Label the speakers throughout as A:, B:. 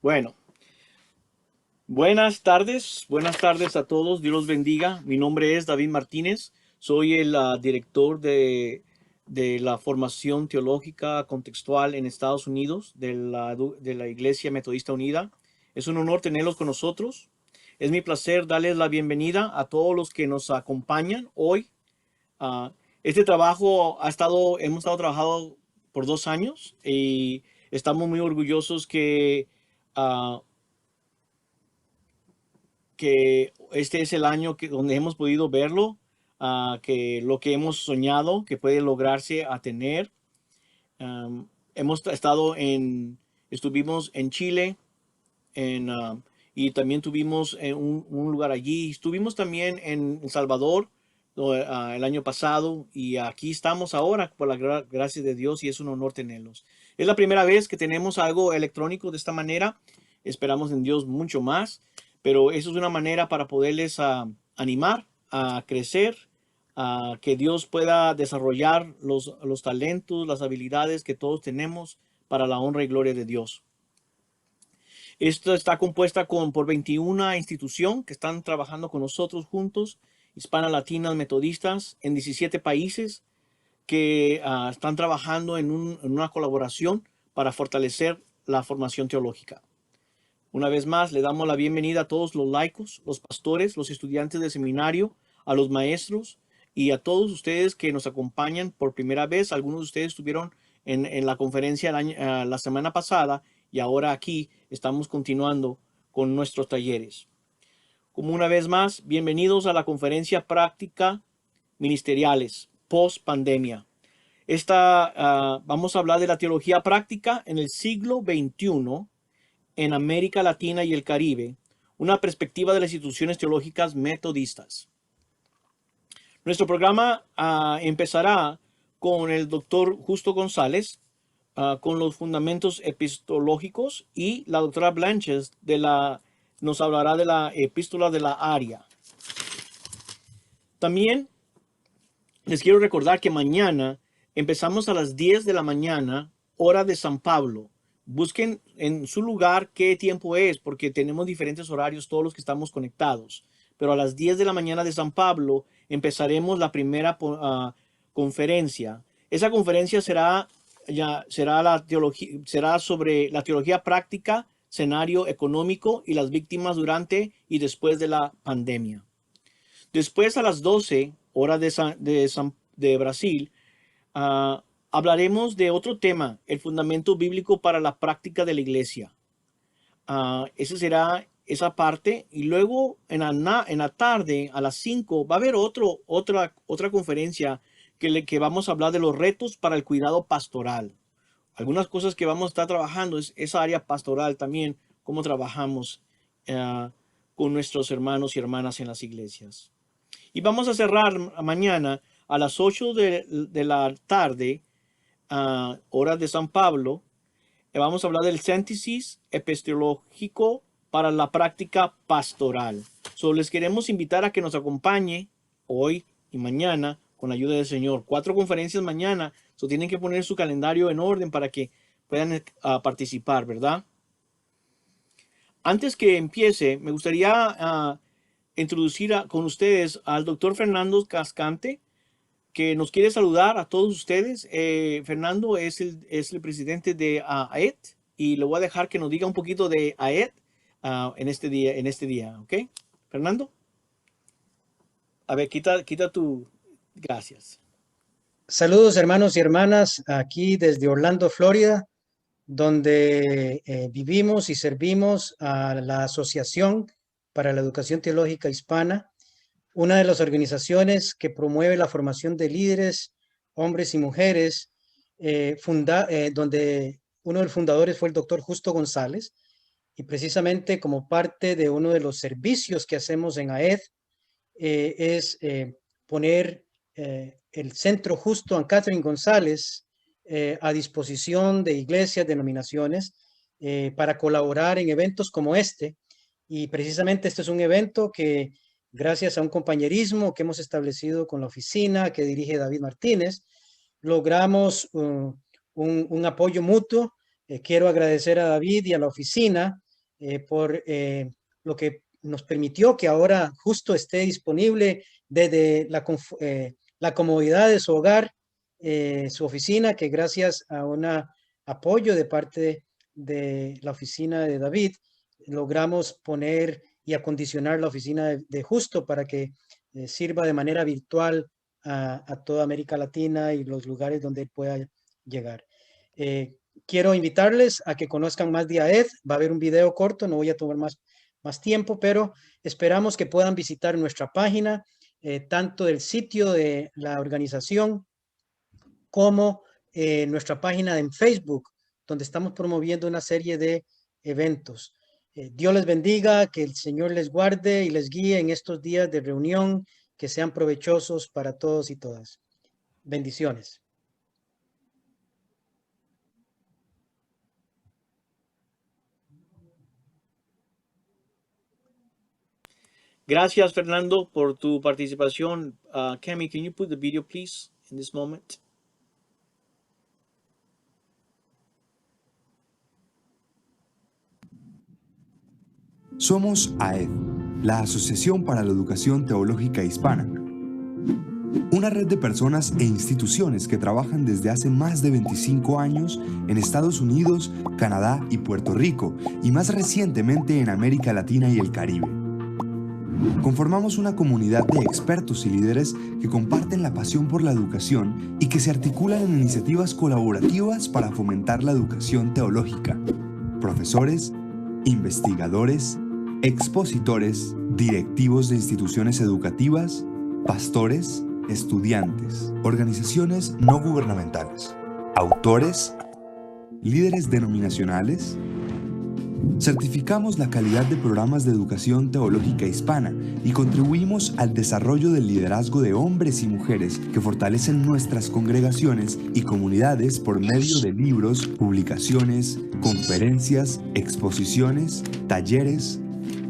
A: Bueno, buenas tardes a todos, Dios los bendiga. Mi nombre es David Martínez, soy el director de la formación teológica contextual en Estados Unidos de la Iglesia Metodista Unida. Es un honor tenerlos con nosotros. Es mi placer darles la bienvenida a todos los que nos acompañan hoy. Ah, este trabajo hemos estado trabajando por 2 años y estamos muy orgullosos ah, que este es el año donde hemos podido verlo, que lo que hemos soñado que puede lograrse a tener. Hemos estado estuvimos en Chile y también tuvimos un lugar allí. Estuvimos también en El Salvador el año pasado y aquí estamos ahora por la gracia de Dios y es un honor tenerlos. Es la primera vez que tenemos algo electrónico de esta manera. Esperamos en Dios mucho más, pero eso es una manera para poderles animar a crecer, a que Dios pueda desarrollar los talentos, las habilidades que todos tenemos para la honra y gloria de Dios. Esto está compuesta por 21 instituciones que están trabajando con nosotros juntos, hispanas, latinas, metodistas, en 17 países que están trabajando en una colaboración para fortalecer la formación teológica. Una vez más, le damos la bienvenida a todos los laicos, los pastores, los estudiantes de seminario, a los maestros y a todos ustedes que nos acompañan por primera vez. Algunos de ustedes estuvieron en la conferencia la semana pasada y ahora aquí estamos continuando con nuestros talleres. Como una vez más, bienvenidos a la conferencia práctica ministeriales post pandemia. Vamos a hablar de la teología práctica en el siglo XXI en América Latina y el Caribe, una perspectiva de las instituciones teológicas metodistas. Nuestro programa empezará con el doctor Justo González, con los fundamentos epistológicos, y la doctora Blanches nos hablará de la epístola de la Aria. También les quiero recordar que mañana empezamos a las 10 de la mañana, hora de San Pablo. Busquen en su lugar qué tiempo es, porque tenemos diferentes horarios todos los que estamos conectados. Pero a las 10 de la mañana de San Pablo empezaremos la primera conferencia. Esa conferencia será sobre la teología práctica, escenario económico y las víctimas durante y después de la pandemia. Después a las 12 hora de Brasil, hablaremos de otro tema, el fundamento bíblico para la práctica de la iglesia. Esa será esa parte. Y luego en la tarde, a las 5, va a haber otra conferencia que vamos a hablar de los retos para el cuidado pastoral. Algunas cosas que vamos a estar trabajando es esa área pastoral también, cómo trabajamos con nuestros hermanos y hermanas en las iglesias. Y vamos a cerrar mañana a las 8 de la tarde, hora de San Pablo. Vamos a hablar del síntesis epistemológico para la práctica pastoral. Les queremos invitar a que nos acompañe hoy y mañana con la ayuda del Señor. 4 conferencias mañana. Tienen que poner su calendario en orden para que puedan participar, ¿verdad? Antes que empiece, me gustaría introducir con ustedes al doctor Fernando Cascante, que nos quiere saludar a todos ustedes. Fernando es el presidente de AET y le voy a dejar que nos diga un poquito de AET en este día, ¿ok? Fernando, a ver, quita tu... Gracias.
B: Saludos hermanos y hermanas, aquí desde Orlando, Florida, donde vivimos y servimos a la Asociación para la Educación Teológica Hispana, una de las organizaciones que promueve la formación de líderes, hombres y mujeres, donde uno de los fundadores fue el doctor Justo González, y precisamente como parte de uno de los servicios que hacemos en AED, es poner el Centro Justo and Catherine González a disposición de iglesias, denominaciones, para colaborar en eventos como este. Y precisamente este es un evento que, gracias a un compañerismo que hemos establecido con la oficina que dirige David Martínez, logramos un apoyo mutuo. Quiero agradecer a David y a la oficina por lo que nos permitió que ahora justo esté disponible desde la comodidad de su hogar, su oficina, que gracias a un apoyo de parte de la oficina de David, logramos poner y acondicionar la oficina de Justo para que sirva de manera virtual a toda América Latina y los lugares donde él pueda llegar. Quiero invitarles a que conozcan más de AED. Va a haber un video corto, no voy a tomar más tiempo, pero esperamos que puedan visitar nuestra página, tanto del sitio de la organización como nuestra página en Facebook, donde estamos promoviendo una serie de eventos. Dios les bendiga, que el Señor les guarde y les guíe en estos días de reunión, que sean provechosos para todos y todas. Bendiciones.
A: Gracias, Fernando, por tu participación. Cami, can you put the video, please, in this moment?
C: Somos AED, la Asociación para la Educación Teológica Hispana, una red de personas e instituciones que trabajan desde hace más de 25 años en Estados Unidos, Canadá y Puerto Rico, y más recientemente en América Latina y el Caribe. Conformamos una comunidad de expertos y líderes que comparten la pasión por la educación y que se articulan en iniciativas colaborativas para fomentar la educación teológica. Profesores, investigadores, expositores, directivos de instituciones educativas, pastores, estudiantes, organizaciones no gubernamentales, autores, líderes denominacionales. Certificamos la calidad de programas de educación teológica hispana y contribuimos al desarrollo del liderazgo de hombres y mujeres que fortalecen nuestras congregaciones y comunidades por medio de libros, publicaciones, conferencias, exposiciones, talleres.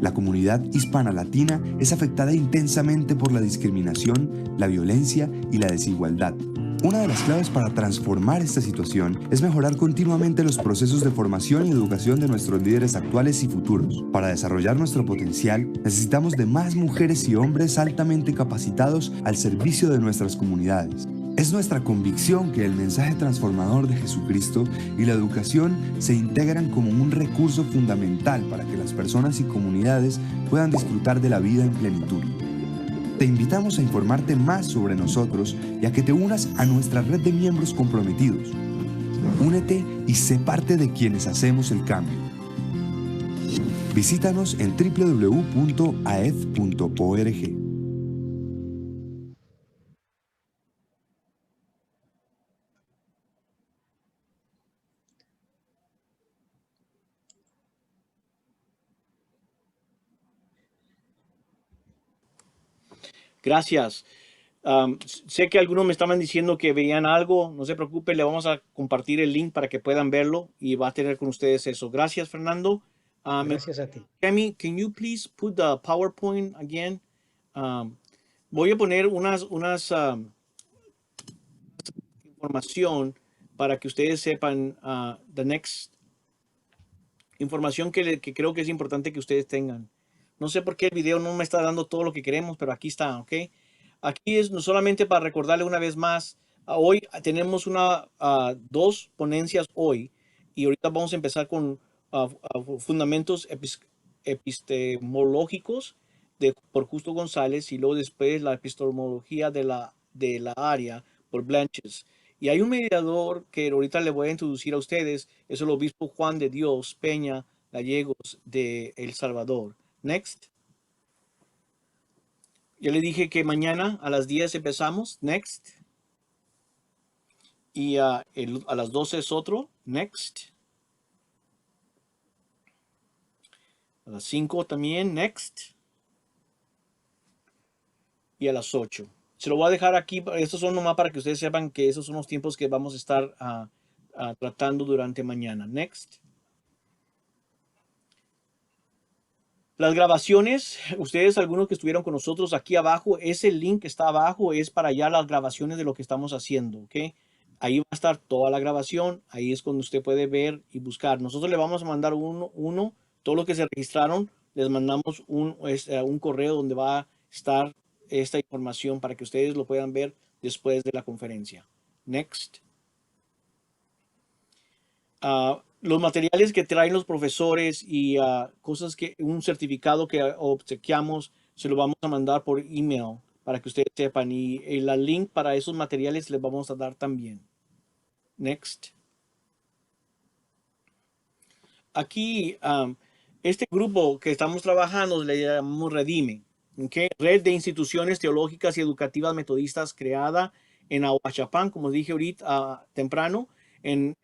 C: La comunidad hispana-latina es afectada intensamente por la discriminación, la violencia y la desigualdad. Una de las claves para transformar esta situación es mejorar continuamente los procesos de formación y educación de nuestros líderes actuales y futuros. Para desarrollar nuestro potencial, necesitamos de más mujeres y hombres altamente capacitados al servicio de nuestras comunidades. Es nuestra convicción que el mensaje transformador de Jesucristo y la educación se integran como un recurso fundamental para que las personas y comunidades puedan disfrutar de la vida en plenitud. Te invitamos a informarte más sobre nosotros y a que te unas a nuestra red de miembros comprometidos. Únete y sé parte de quienes hacemos el cambio. Visítanos en www.aed.org.
A: Gracias. Sé que algunos me estaban diciendo que veían algo. No se preocupe, le vamos a compartir el link para que puedan verlo y va a tener con ustedes eso. Gracias, Fernando.
B: Gracias a ti.
A: Cami, can you please put the PowerPoint again? Voy a poner unas información para que ustedes sepan the next información que creo que es importante que ustedes tengan. No sé por qué el video no me está dando todo lo que queremos, pero aquí está, ¿ok? Aquí es no solamente para recordarle una vez más, hoy tenemos dos ponencias hoy y ahorita vamos a empezar con fundamentos epistemológicos por Justo González y luego después la epistemología de la área por Blanches. Y hay un mediador que ahorita le voy a introducir a ustedes, es el obispo Juan de Dios Peña Gallegos de El Salvador. Next. Ya le dije que mañana a las 10 empezamos. Next. Y a las 12 es otro. Next. A las 5 también. Next. Y a las 8. Se lo voy a dejar aquí. Estos son nomás para que ustedes sepan que esos son los tiempos que vamos a estar tratando durante mañana. Next. Las grabaciones, ustedes, algunos que estuvieron con nosotros aquí abajo, ese link que está abajo es para ya las grabaciones de lo que estamos haciendo, ¿ok? Ahí va a estar toda la grabación, ahí es cuando usted puede ver y buscar. Nosotros le vamos a mandar uno todos los que se registraron, les mandamos un correo donde va a estar esta información para que ustedes lo puedan ver después de la conferencia. Next. Los materiales que traen los profesores y cosas un certificado que obsequiamos, se lo vamos a mandar por email para que ustedes sepan. Y el link para esos materiales les vamos a dar también. Next. Aquí, este grupo que estamos trabajando le llamamos Redime. ¿Okay? Red de Instituciones Teológicas y Educativas Metodistas creada en Ahuachapán, como dije ahorita temprano, en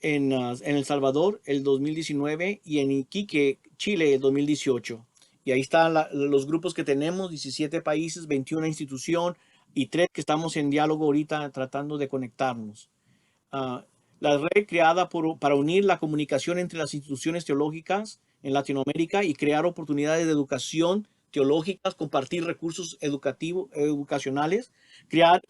A: El Salvador el 2019 y en Iquique, Chile el 2018. Y ahí están los grupos que tenemos, 17 países, 21 instituciones y 3 que estamos en diálogo ahorita tratando de conectarnos. La red creada para unir la comunicación entre las instituciones teológicas en Latinoamérica y crear oportunidades de educación teológicas, compartir recursos educacionales, crear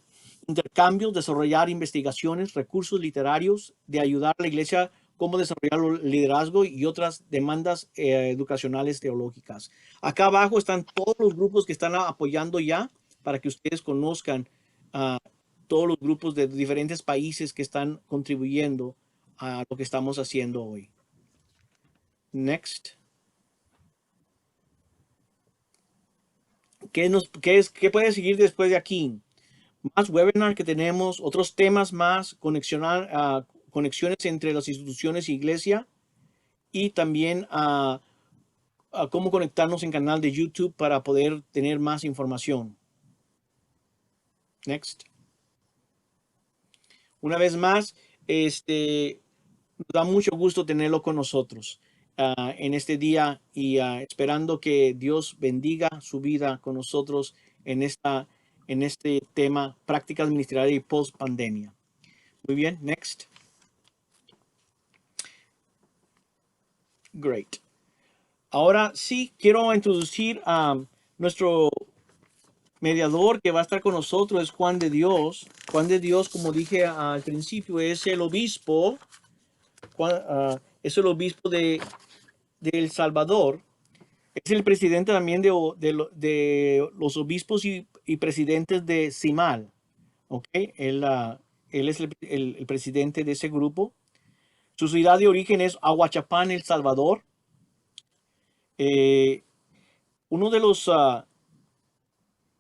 A: intercambios, desarrollar investigaciones, recursos literarios, de ayudar a la iglesia cómo desarrollar el liderazgo y otras demandas educacionales teológicas. Acá abajo están todos los grupos que están apoyando ya para que ustedes conozcan todos los grupos de diferentes países que están contribuyendo a lo que estamos haciendo hoy. Next. ¿Qué puede seguir después de aquí? Más webinar que tenemos, otros temas más, conexiones entre las instituciones e iglesia y también cómo conectarnos en canal de YouTube para poder tener más información. Next. Una vez más, nos da mucho gusto tenerlo con nosotros en este día y esperando que Dios bendiga su vida con nosotros en este tema, prácticas ministeriales y post pandemia. Muy bien, next. Great. Ahora sí, quiero introducir a nuestro mediador que va a estar con nosotros, es Juan de Dios. Juan de Dios, como dije al principio, es el obispo, es el obispo de El Salvador. Es el presidente también de los obispos y presidentes de CIMAL. Okay. Él es el presidente de ese grupo. Su ciudad de origen es Ahuachapán, El Salvador.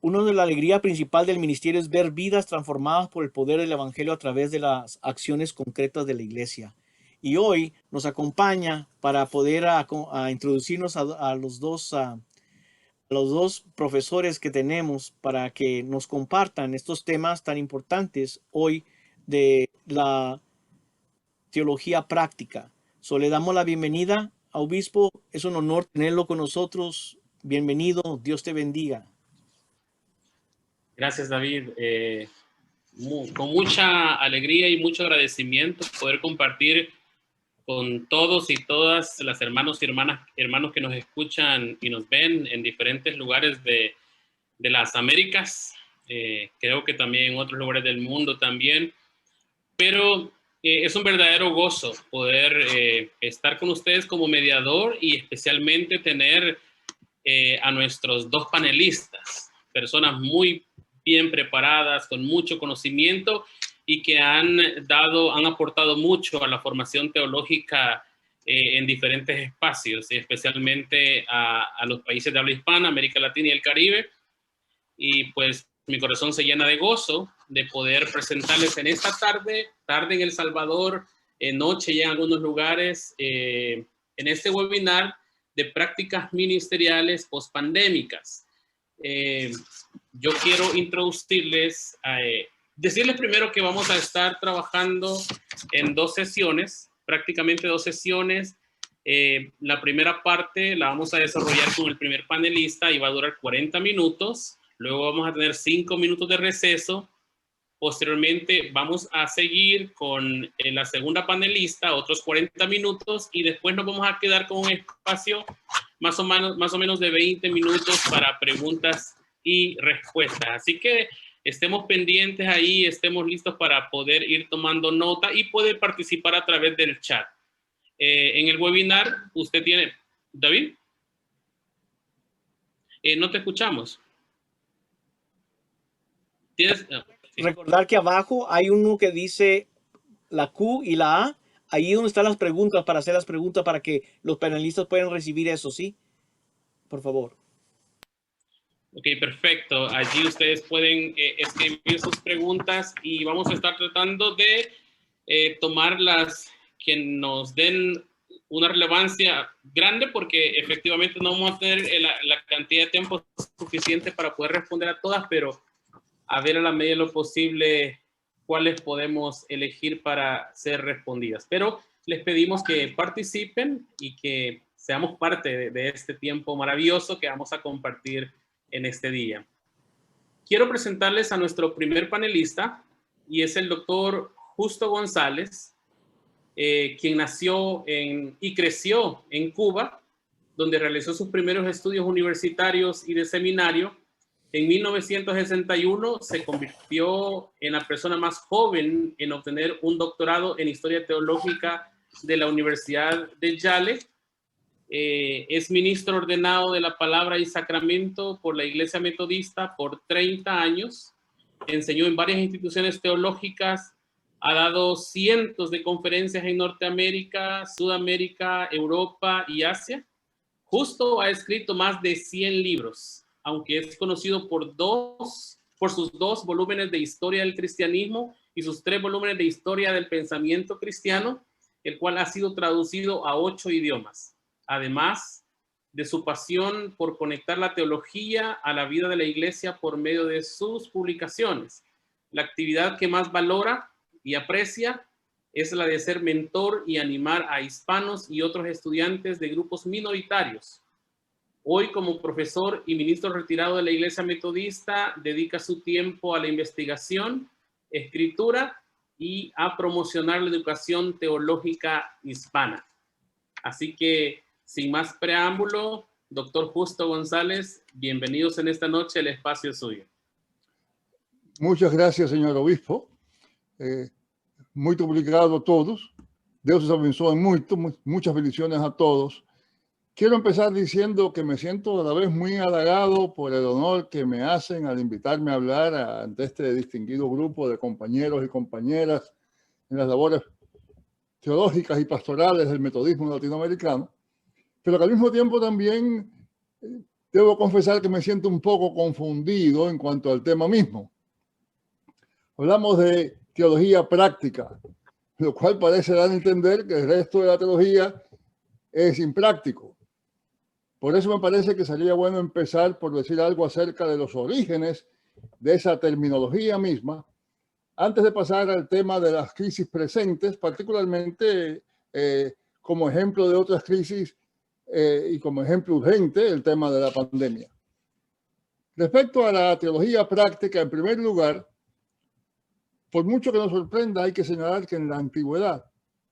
A: Uno de la alegría principal del ministerio es ver vidas transformadas por el poder del evangelio a través de las acciones concretas de la iglesia. Y hoy nos acompaña para poder introducirnos a los dos profesores que tenemos para que nos compartan estos temas tan importantes hoy de la teología práctica. Le damos la bienvenida a obispo. Es un honor tenerlo con nosotros. Bienvenido. Dios te bendiga.
D: Gracias, David. Con mucha alegría y mucho agradecimiento poder compartir con todos y todas las hermanos y hermanos que nos escuchan y nos ven en diferentes lugares de las Américas. Creo que también en otros lugares del mundo también. Pero es un verdadero gozo poder estar con ustedes como mediador y especialmente tener a nuestros dos panelistas, personas muy bien preparadas, con mucho conocimiento y que han aportado mucho a la formación teológica en diferentes espacios, especialmente a los países de habla hispana, América Latina y el Caribe. Y pues mi corazón se llena de gozo de poder presentarles en esta tarde en El Salvador, noche ya en algunos lugares, en este webinar de prácticas ministeriales pospandémicas. Yo quiero introducirles, decirles primero que vamos a estar trabajando en 2 sesiones, prácticamente 2 sesiones. La primera parte la vamos a desarrollar con el primer panelista y va a durar 40 minutos. Luego vamos a tener 5 minutos de receso. Posteriormente vamos a seguir con la segunda panelista, otros 40 minutos, y después nos vamos a quedar con un espacio más o menos de 20 minutos para preguntas y respuestas. Así que estemos pendientes ahí, estemos listos para poder ir tomando nota y poder participar a través del chat. En el webinar usted tiene... David, no te escuchamos. ¿Tienes? Sí.
A: Recordar que abajo hay uno que dice la Q y la A. Ahí donde están las preguntas para hacer las preguntas para que los panelistas puedan recibir eso, ¿sí? Por favor.
D: Ok, perfecto. Allí ustedes pueden escribir sus preguntas y vamos a estar tratando de tomar las que nos den una relevancia grande, porque efectivamente no vamos a tener la cantidad de tiempo suficiente para poder responder a todas, pero a ver a la medida de lo posible cuáles podemos elegir para ser respondidas. Pero les pedimos que participen y que seamos parte de este tiempo maravilloso que vamos a compartir en este día. Quiero presentarles a nuestro primer panelista, y es el doctor Justo González, quien nació y creció en Cuba, donde realizó sus primeros estudios universitarios y de seminario. En 1961 se convirtió en la persona más joven en obtener un doctorado en Historia Teológica de la Universidad de Yale. Es ministro ordenado de la Palabra y Sacramento por la Iglesia Metodista por 30 años. Enseñó en varias instituciones teológicas, ha dado cientos de conferencias en Norteamérica, Sudamérica, Europa y Asia. Justo ha escrito más de 100 libros, aunque es conocido por sus 2 volúmenes de Historia del Cristianismo y sus 3 volúmenes de Historia del Pensamiento Cristiano, el cual ha sido traducido a 8 idiomas. Además de su pasión por conectar la teología a la vida de la iglesia por medio de sus publicaciones, la actividad que más valora y aprecia es la de ser mentor y animar a hispanos y otros estudiantes de grupos minoritarios. Hoy, como profesor y ministro retirado de la Iglesia Metodista, dedica su tiempo a la investigación, escritura y a promocionar la educación teológica hispana. Así que, sin más preámbulo, doctor Justo González, bienvenidos en esta noche, el espacio es suyo.
E: Muchas gracias, señor obispo. Muito obrigado a todos. Deus os abençoe muito. Muchas bendiciones a todos. Quiero empezar diciendo que me siento a la vez muy halagado por el honor que me hacen al invitarme a hablar ante este distinguido grupo de compañeros y compañeras en las labores teológicas y pastorales del metodismo latinoamericano, pero que al mismo tiempo también debo confesar que me siento un poco confundido en cuanto al tema mismo. Hablamos de teología práctica, lo cual parece dar a entender que el resto de la teología es impráctico. Por eso me parece que sería bueno empezar por decir algo acerca de los orígenes de esa terminología misma, antes de pasar al tema de las crisis presentes, particularmente como ejemplo de otras crisis y como ejemplo urgente, el tema de la pandemia. Respecto a la teología práctica, en primer lugar, por mucho que nos sorprenda, hay que señalar que en la antigüedad,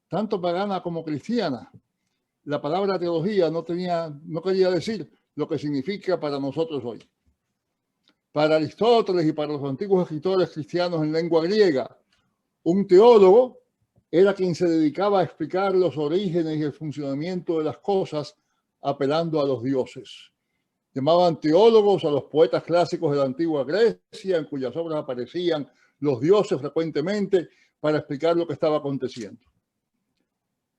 E: tanto pagana como cristiana, la palabra teología no quería decir lo que significa para nosotros hoy. Para Aristóteles y para los antiguos escritores cristianos en lengua griega, un teólogo era quien se dedicaba a explicar los orígenes y el funcionamiento de las cosas apelando a los dioses. Llamaban teólogos a los poetas clásicos de la antigua Grecia, en cuyas obras aparecían los dioses frecuentemente para explicar lo que estaba aconteciendo.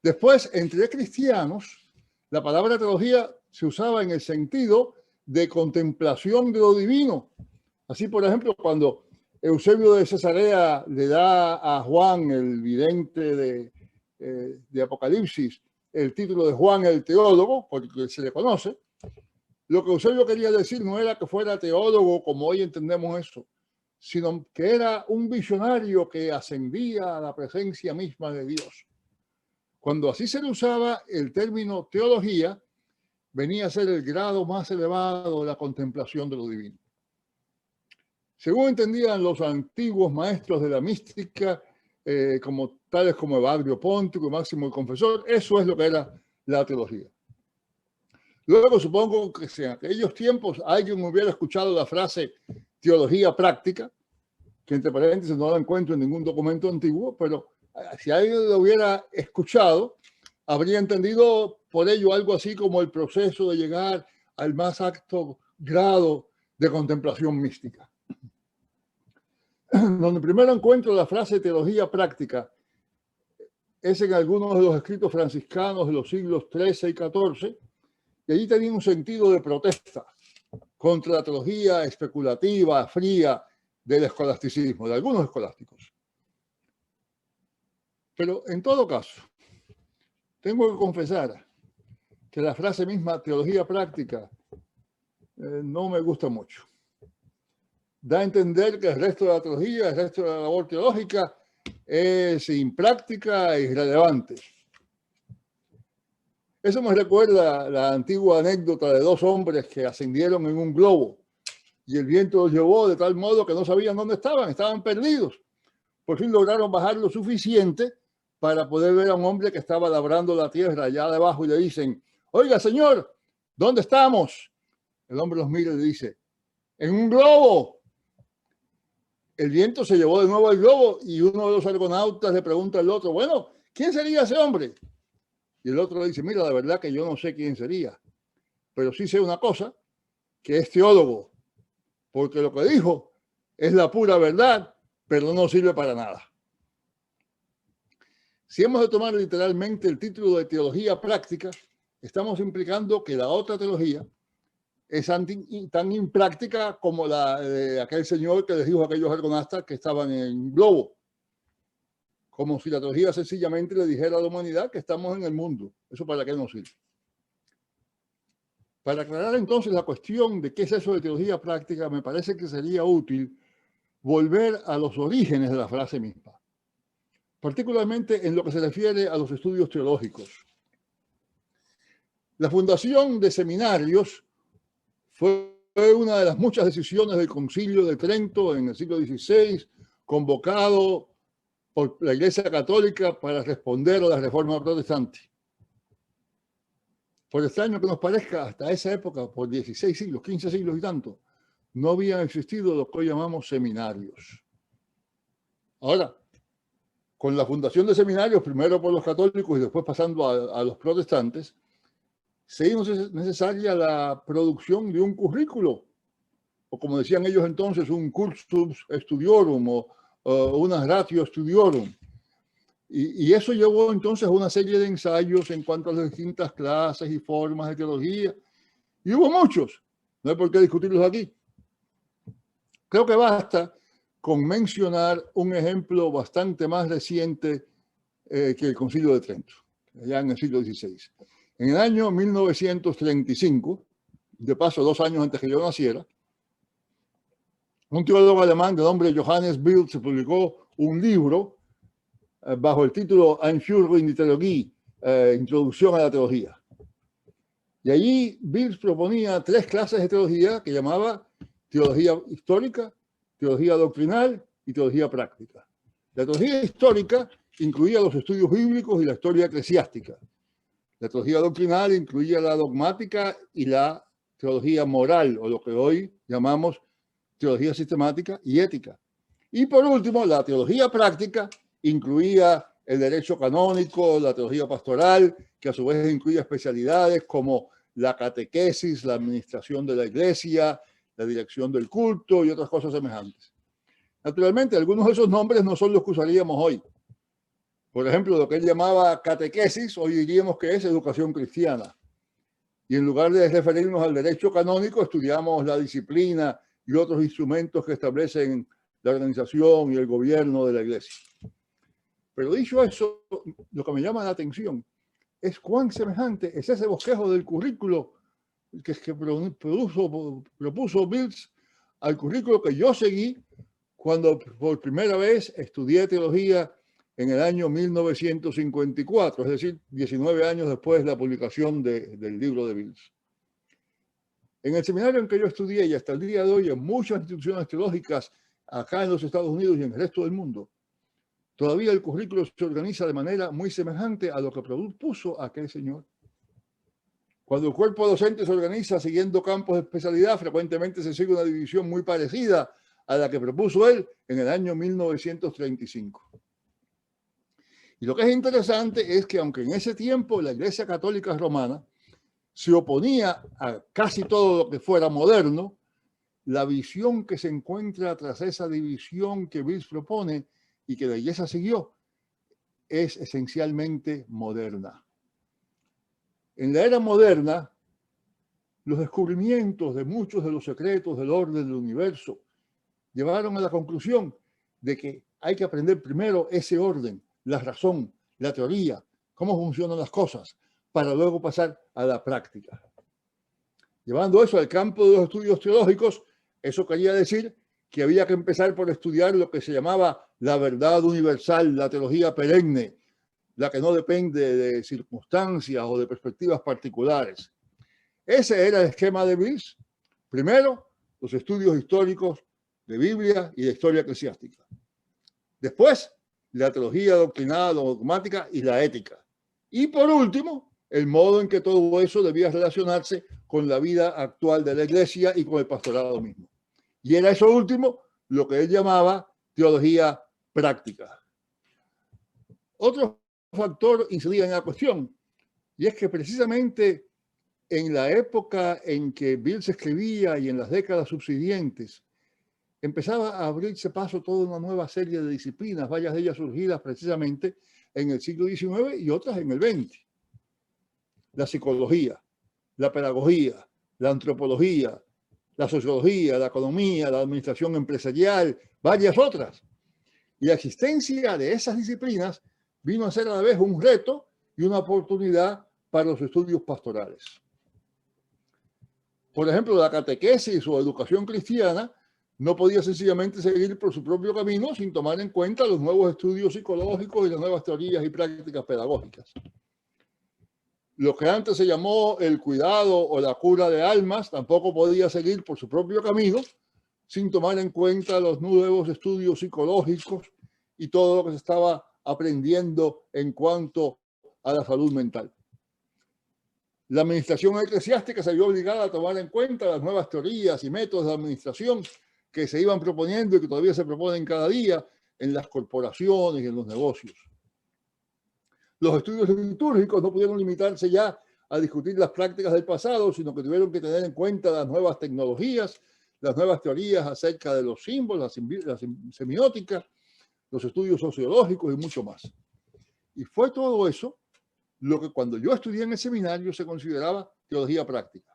E: Después, entre cristianos, la palabra teología se usaba en el sentido de contemplación de lo divino. Así, por ejemplo, cuando Eusebio de Cesarea le da a Juan, el vidente de Apocalipsis, el título de Juan el teólogo, porque se le conoce, lo que Eusebio quería decir no era que fuera teólogo como hoy entendemos eso, sino que era un visionario que ascendía a la presencia misma de Dios. Cuando así se le usaba el término teología, venía a ser el grado más elevado de la contemplación de lo divino. Según entendían los antiguos maestros de la mística, tales como Evagrio Póntico y Máximo el Confesor, eso es lo que era la teología. Luego supongo que si en aquellos tiempos alguien hubiera escuchado la frase teología práctica, que entre paréntesis no la encuentro en ningún documento antiguo, pero si alguien lo hubiera escuchado, habría entendido por ello algo así como el proceso de llegar al más alto grado de contemplación mística. Donde primero encuentro la frase teología práctica es en algunos de los escritos franciscanos de los siglos XIII y XIV, y allí tenía un sentido de protesta contra la teología especulativa, fría del escolasticismo, de algunos escolásticos. Pero en todo caso, tengo que confesar que la frase misma, teología práctica, no me gusta mucho. Da a entender que el resto de la teología, el resto de la labor teológica es impráctica e irrelevante. Eso me recuerda la antigua anécdota de dos hombres que ascendieron en un globo y el viento los llevó de tal modo que no sabían dónde estaban perdidos. Por fin lograron bajar lo suficiente para poder ver a un hombre que estaba labrando la tierra allá debajo y le dicen: oiga, señor, ¿dónde estamos? El hombre los mira y le dice: en un globo. El viento se llevó de nuevo el globo y uno de los argonautas le pregunta al otro: bueno, ¿quién sería ese hombre? Y el otro le dice: mira, la verdad que yo no sé quién sería, pero sí sé una cosa, que es teólogo, porque lo que dijo es la pura verdad, pero no sirve para nada. Si hemos de tomar literalmente el título de teología práctica, estamos implicando que la otra teología es tan impráctica como la de aquel señor que les dijo a aquellos argonautas que estaban en un globo. Como si la teología sencillamente le dijera a la humanidad que estamos en el mundo. ¿Eso para qué nos sirve? Para aclarar entonces la cuestión de qué es eso de teología práctica, me parece que sería útil volver a los orígenes de la frase misma, particularmente en lo que se refiere a los estudios teológicos. La fundación de seminarios fue una de las muchas decisiones del Concilio de Trento en el siglo XVI, convocado por la Iglesia Católica para responder a la Reforma Protestante. Por extraño que nos parezca, hasta esa época, por 16 siglos, 15 siglos y tanto, no habían existido lo que hoy llamamos seminarios. Ahora, con la fundación de seminarios, primero por los católicos y después pasando a los protestantes, se hizo necesaria la producción de un currículo, o como decían ellos entonces, un cursus studiorum o una ratio studiorum. Y eso llevó entonces a una serie de ensayos en cuanto a las distintas clases y formas de teología. Y hubo muchos, no hay por qué discutirlos aquí. Creo que basta con mencionar un ejemplo bastante más reciente que el Concilio de Trento, ya en el siglo XVI. En el año 1935, de paso 2 años antes que yo naciera, un teólogo alemán de nombre Johannes Bildt se publicó un libro bajo el título Einführung in die Theologie, Introducción a la Teología. Y allí Bildt proponía 3 clases de teología que llamaba teología histórica, teología doctrinal y teología práctica. La teología histórica incluía los estudios bíblicos y la historia eclesiástica. La teología doctrinal incluía la dogmática y la teología moral, o lo que hoy llamamos teología sistemática y ética. Y por último, la teología práctica incluía el derecho canónico, la teología pastoral, que a su vez incluía especialidades como la catequesis, la administración de la iglesia, la dirección del culto y otras cosas semejantes. Naturalmente, algunos de esos nombres no son los que usaríamos hoy. Por ejemplo, lo que él llamaba catequesis, hoy diríamos que es educación cristiana. Y en lugar de referirnos al derecho canónico, estudiamos la disciplina y otros instrumentos que establecen la organización y el gobierno de la iglesia. Pero dicho eso, lo que me llama la atención es cuán semejante es ese bosquejo del currículo que propuso Bildt al currículo que yo seguí cuando por primera vez estudié teología en el año 1954, es decir, 19 años después de la publicación del libro de Bildt. En el seminario en que yo estudié y hasta el día de hoy en muchas instituciones teológicas acá en los Estados Unidos y en el resto del mundo, todavía el currículo se organiza de manera muy semejante a lo que propuso aquel señor. Cuando el cuerpo docente se organiza siguiendo campos de especialidad, frecuentemente se sigue una división muy parecida a la que propuso él en el año 1935. Y lo que es interesante es que aunque en ese tiempo la Iglesia Católica Romana se oponía a casi todo lo que fuera moderno, la visión que se encuentra tras esa división que Bills propone y que la Iglesia siguió es esencialmente moderna. En la era moderna, los descubrimientos de muchos de los secretos del orden del universo llevaron a la conclusión de que hay que aprender primero ese orden, la razón, la teoría, cómo funcionan las cosas, para luego pasar a la práctica. Llevando eso al campo de los estudios teológicos, eso quería decir que había que empezar por estudiar lo que se llamaba la verdad universal, la teología perenne, la que no depende de circunstancias o de perspectivas particulares. Ese era el esquema de Bills. Primero, los estudios históricos de Biblia y de historia eclesiástica. Después, la teología doctrinal o dogmática y la ética. Y por último, el modo en que todo eso debía relacionarse con la vida actual de la Iglesia y con el pastorado mismo. Y era eso último lo que él llamaba teología práctica. Otro factor incidía en la cuestión, y es que precisamente en la época en que Bills escribía y en las décadas subsiguientes, empezaba a abrirse paso toda una nueva serie de disciplinas, varias de ellas surgidas precisamente en el siglo XIX y otras en el XX. La psicología, la pedagogía, la antropología, la sociología, la economía, la administración empresarial, varias otras. Y la existencia de esas disciplinas vino a ser a la vez un reto y una oportunidad para los estudios pastorales. Por ejemplo, la catequesis o educación cristiana no podía sencillamente seguir por su propio camino sin tomar en cuenta los nuevos estudios psicológicos y las nuevas teorías y prácticas pedagógicas. Lo que antes se llamó el cuidado o la cura de almas tampoco podía seguir por su propio camino sin tomar en cuenta los nuevos estudios psicológicos y todo lo que se estaba aprendiendo en cuanto a la salud mental. La administración eclesiástica se vio obligada a tomar en cuenta las nuevas teorías y métodos de administración que se iban proponiendo y que todavía se proponen cada día en las corporaciones y en los negocios. Los estudios litúrgicos no pudieron limitarse ya a discutir las prácticas del pasado, sino que tuvieron que tener en cuenta las nuevas tecnologías, las nuevas teorías acerca de los símbolos, la semiótica, los estudios sociológicos y mucho más. Y fue todo eso lo que cuando yo estudié en el seminario se consideraba teología práctica.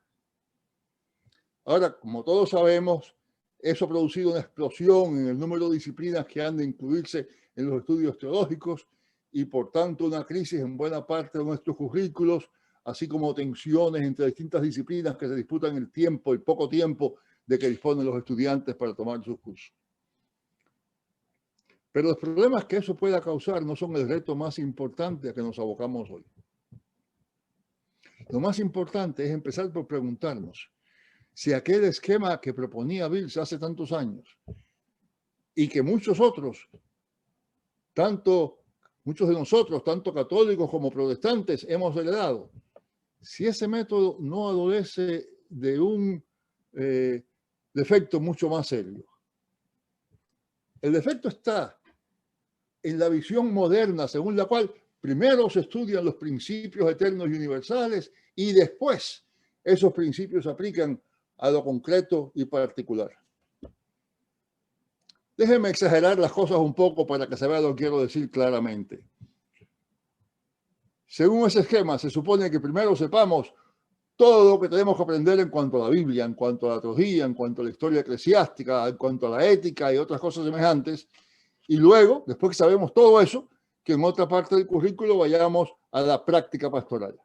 E: Ahora, como todos sabemos, eso ha producido una explosión en el número de disciplinas que han de incluirse en los estudios teológicos y por tanto una crisis en buena parte de nuestros currículos, así como tensiones entre distintas disciplinas que se disputan el tiempo, el poco tiempo de que disponen los estudiantes para tomar sus cursos. Pero los problemas que eso pueda causar no son el reto más importante a que nos abocamos hoy. Lo más importante es empezar por preguntarnos si aquel esquema que proponía Bills hace tantos años y que muchos otros, muchos de nosotros, tanto católicos como protestantes, hemos heredado, si ese método no adolece de un defecto mucho más serio. El defecto está en la visión moderna, según la cual primero se estudian los principios eternos y universales y después esos principios se aplican a lo concreto y particular. Déjenme exagerar las cosas un poco para que se vea lo que quiero decir claramente. Según ese esquema, se supone que primero sepamos todo lo que tenemos que aprender en cuanto a la Biblia, en cuanto a la teología, en cuanto a la historia eclesiástica, en cuanto a la ética y otras cosas semejantes. Y luego, después que sabemos todo eso, que en otra parte del currículo vayamos a la práctica pastoral.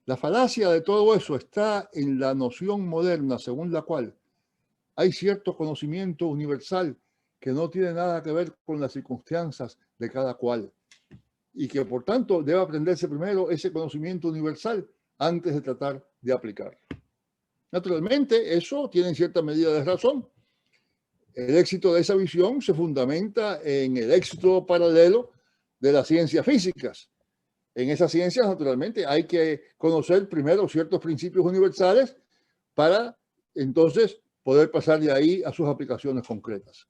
E: La falacia de todo eso está en la noción moderna según la cual hay cierto conocimiento universal que no tiene nada que ver con las circunstancias de cada cual y que por tanto debe aprenderse primero ese conocimiento universal antes de tratar de aplicarlo. Naturalmente, eso tiene en cierta medida de razón. El éxito de esa visión se fundamenta en el éxito paralelo de las ciencias físicas. En esas ciencias, naturalmente, hay que conocer primero ciertos principios universales para entonces poder pasar de ahí a sus aplicaciones concretas.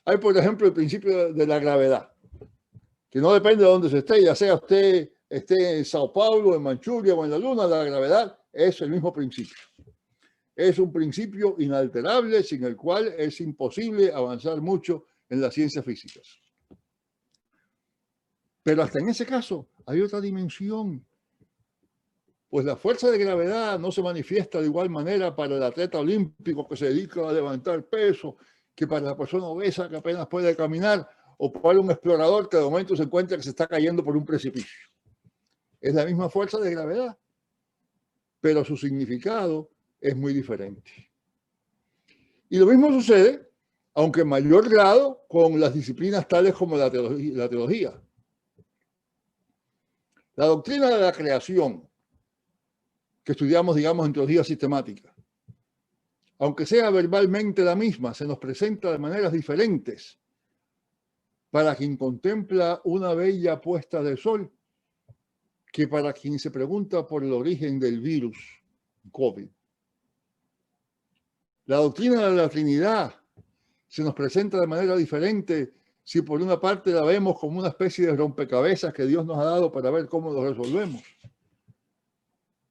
E: Hay, por ejemplo, el principio de la gravedad, que no depende de dónde se esté, ya sea usted esté en Sao Paulo, en Manchuria o en la Luna, la gravedad es el mismo principio. Es un principio inalterable sin el cual es imposible avanzar mucho en las ciencias físicas. Pero hasta en ese caso hay otra dimensión. Pues la fuerza de gravedad no se manifiesta de igual manera para el atleta olímpico que se dedica a levantar peso, que para la persona obesa que apenas puede caminar, o para un explorador que de momento se encuentra que se está cayendo por un precipicio. Es la misma fuerza de gravedad, pero su significado es muy diferente. Y lo mismo sucede, aunque en mayor grado, con las disciplinas tales como la teología. La doctrina de la creación, que estudiamos, digamos, en teología sistemática, aunque sea verbalmente la misma, se nos presenta de maneras diferentes para quien contempla una bella puesta de sol que para quien se pregunta por el origen del virus COVID. La doctrina de la Trinidad se nos presenta de manera diferente si por una parte la vemos como una especie de rompecabezas que Dios nos ha dado para ver cómo lo resolvemos,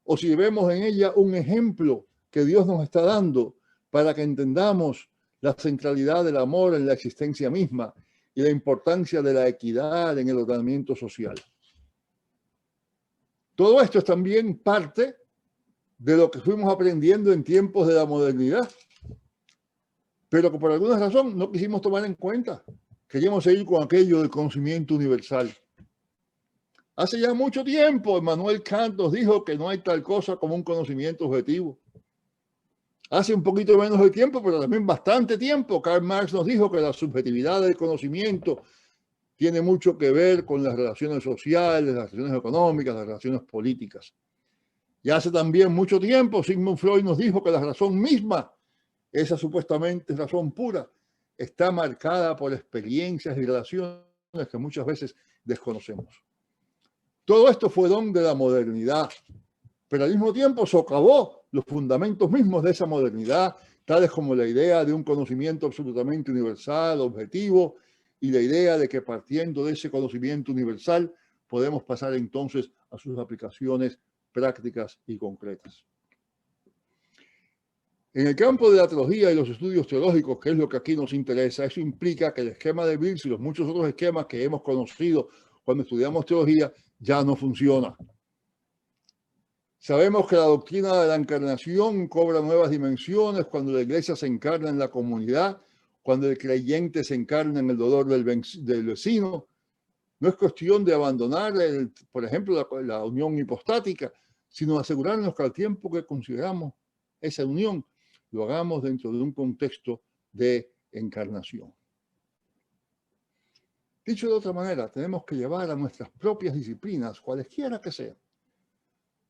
E: o si vemos en ella un ejemplo que Dios nos está dando para que entendamos la centralidad del amor en la existencia misma y la importancia de la equidad en el ordenamiento social. Todo esto es también parte de lo que fuimos aprendiendo en tiempos de la modernidad, pero que por alguna razón no quisimos tomar en cuenta. Queríamos seguir con aquello del conocimiento universal. Hace ya mucho tiempo, Immanuel Kant nos dijo que no hay tal cosa como un conocimiento objetivo. Hace un poquito menos de tiempo, pero también bastante tiempo, Karl Marx nos dijo que la subjetividad del conocimiento tiene mucho que ver con las relaciones sociales, las relaciones económicas, las relaciones políticas. Y hace también mucho tiempo, Sigmund Freud nos dijo que la razón misma, esa supuestamente razón pura, está marcada por experiencias y relaciones que muchas veces desconocemos. Todo esto fue don de la modernidad, pero al mismo tiempo socavó los fundamentos mismos de esa modernidad, tales como la idea de un conocimiento absolutamente universal, objetivo, y la idea de que partiendo de ese conocimiento universal podemos pasar entonces a sus aplicaciones prácticas y concretas. En el campo de la teología y los estudios teológicos, que es lo que aquí nos interesa, eso implica que el esquema de Birz y los muchos otros esquemas que hemos conocido cuando estudiamos teología ya no funciona. Sabemos que la doctrina de la encarnación cobra nuevas dimensiones cuando la iglesia se encarna en la comunidad, cuando el creyente se encarna en el dolor del vecino. No es cuestión de abandonar, por ejemplo, la unión hipostática, sino asegurarnos que al tiempo que consideramos esa unión, lo hagamos dentro de un contexto de encarnación. Dicho de otra manera, tenemos que llevar a nuestras propias disciplinas, cualesquiera que sean,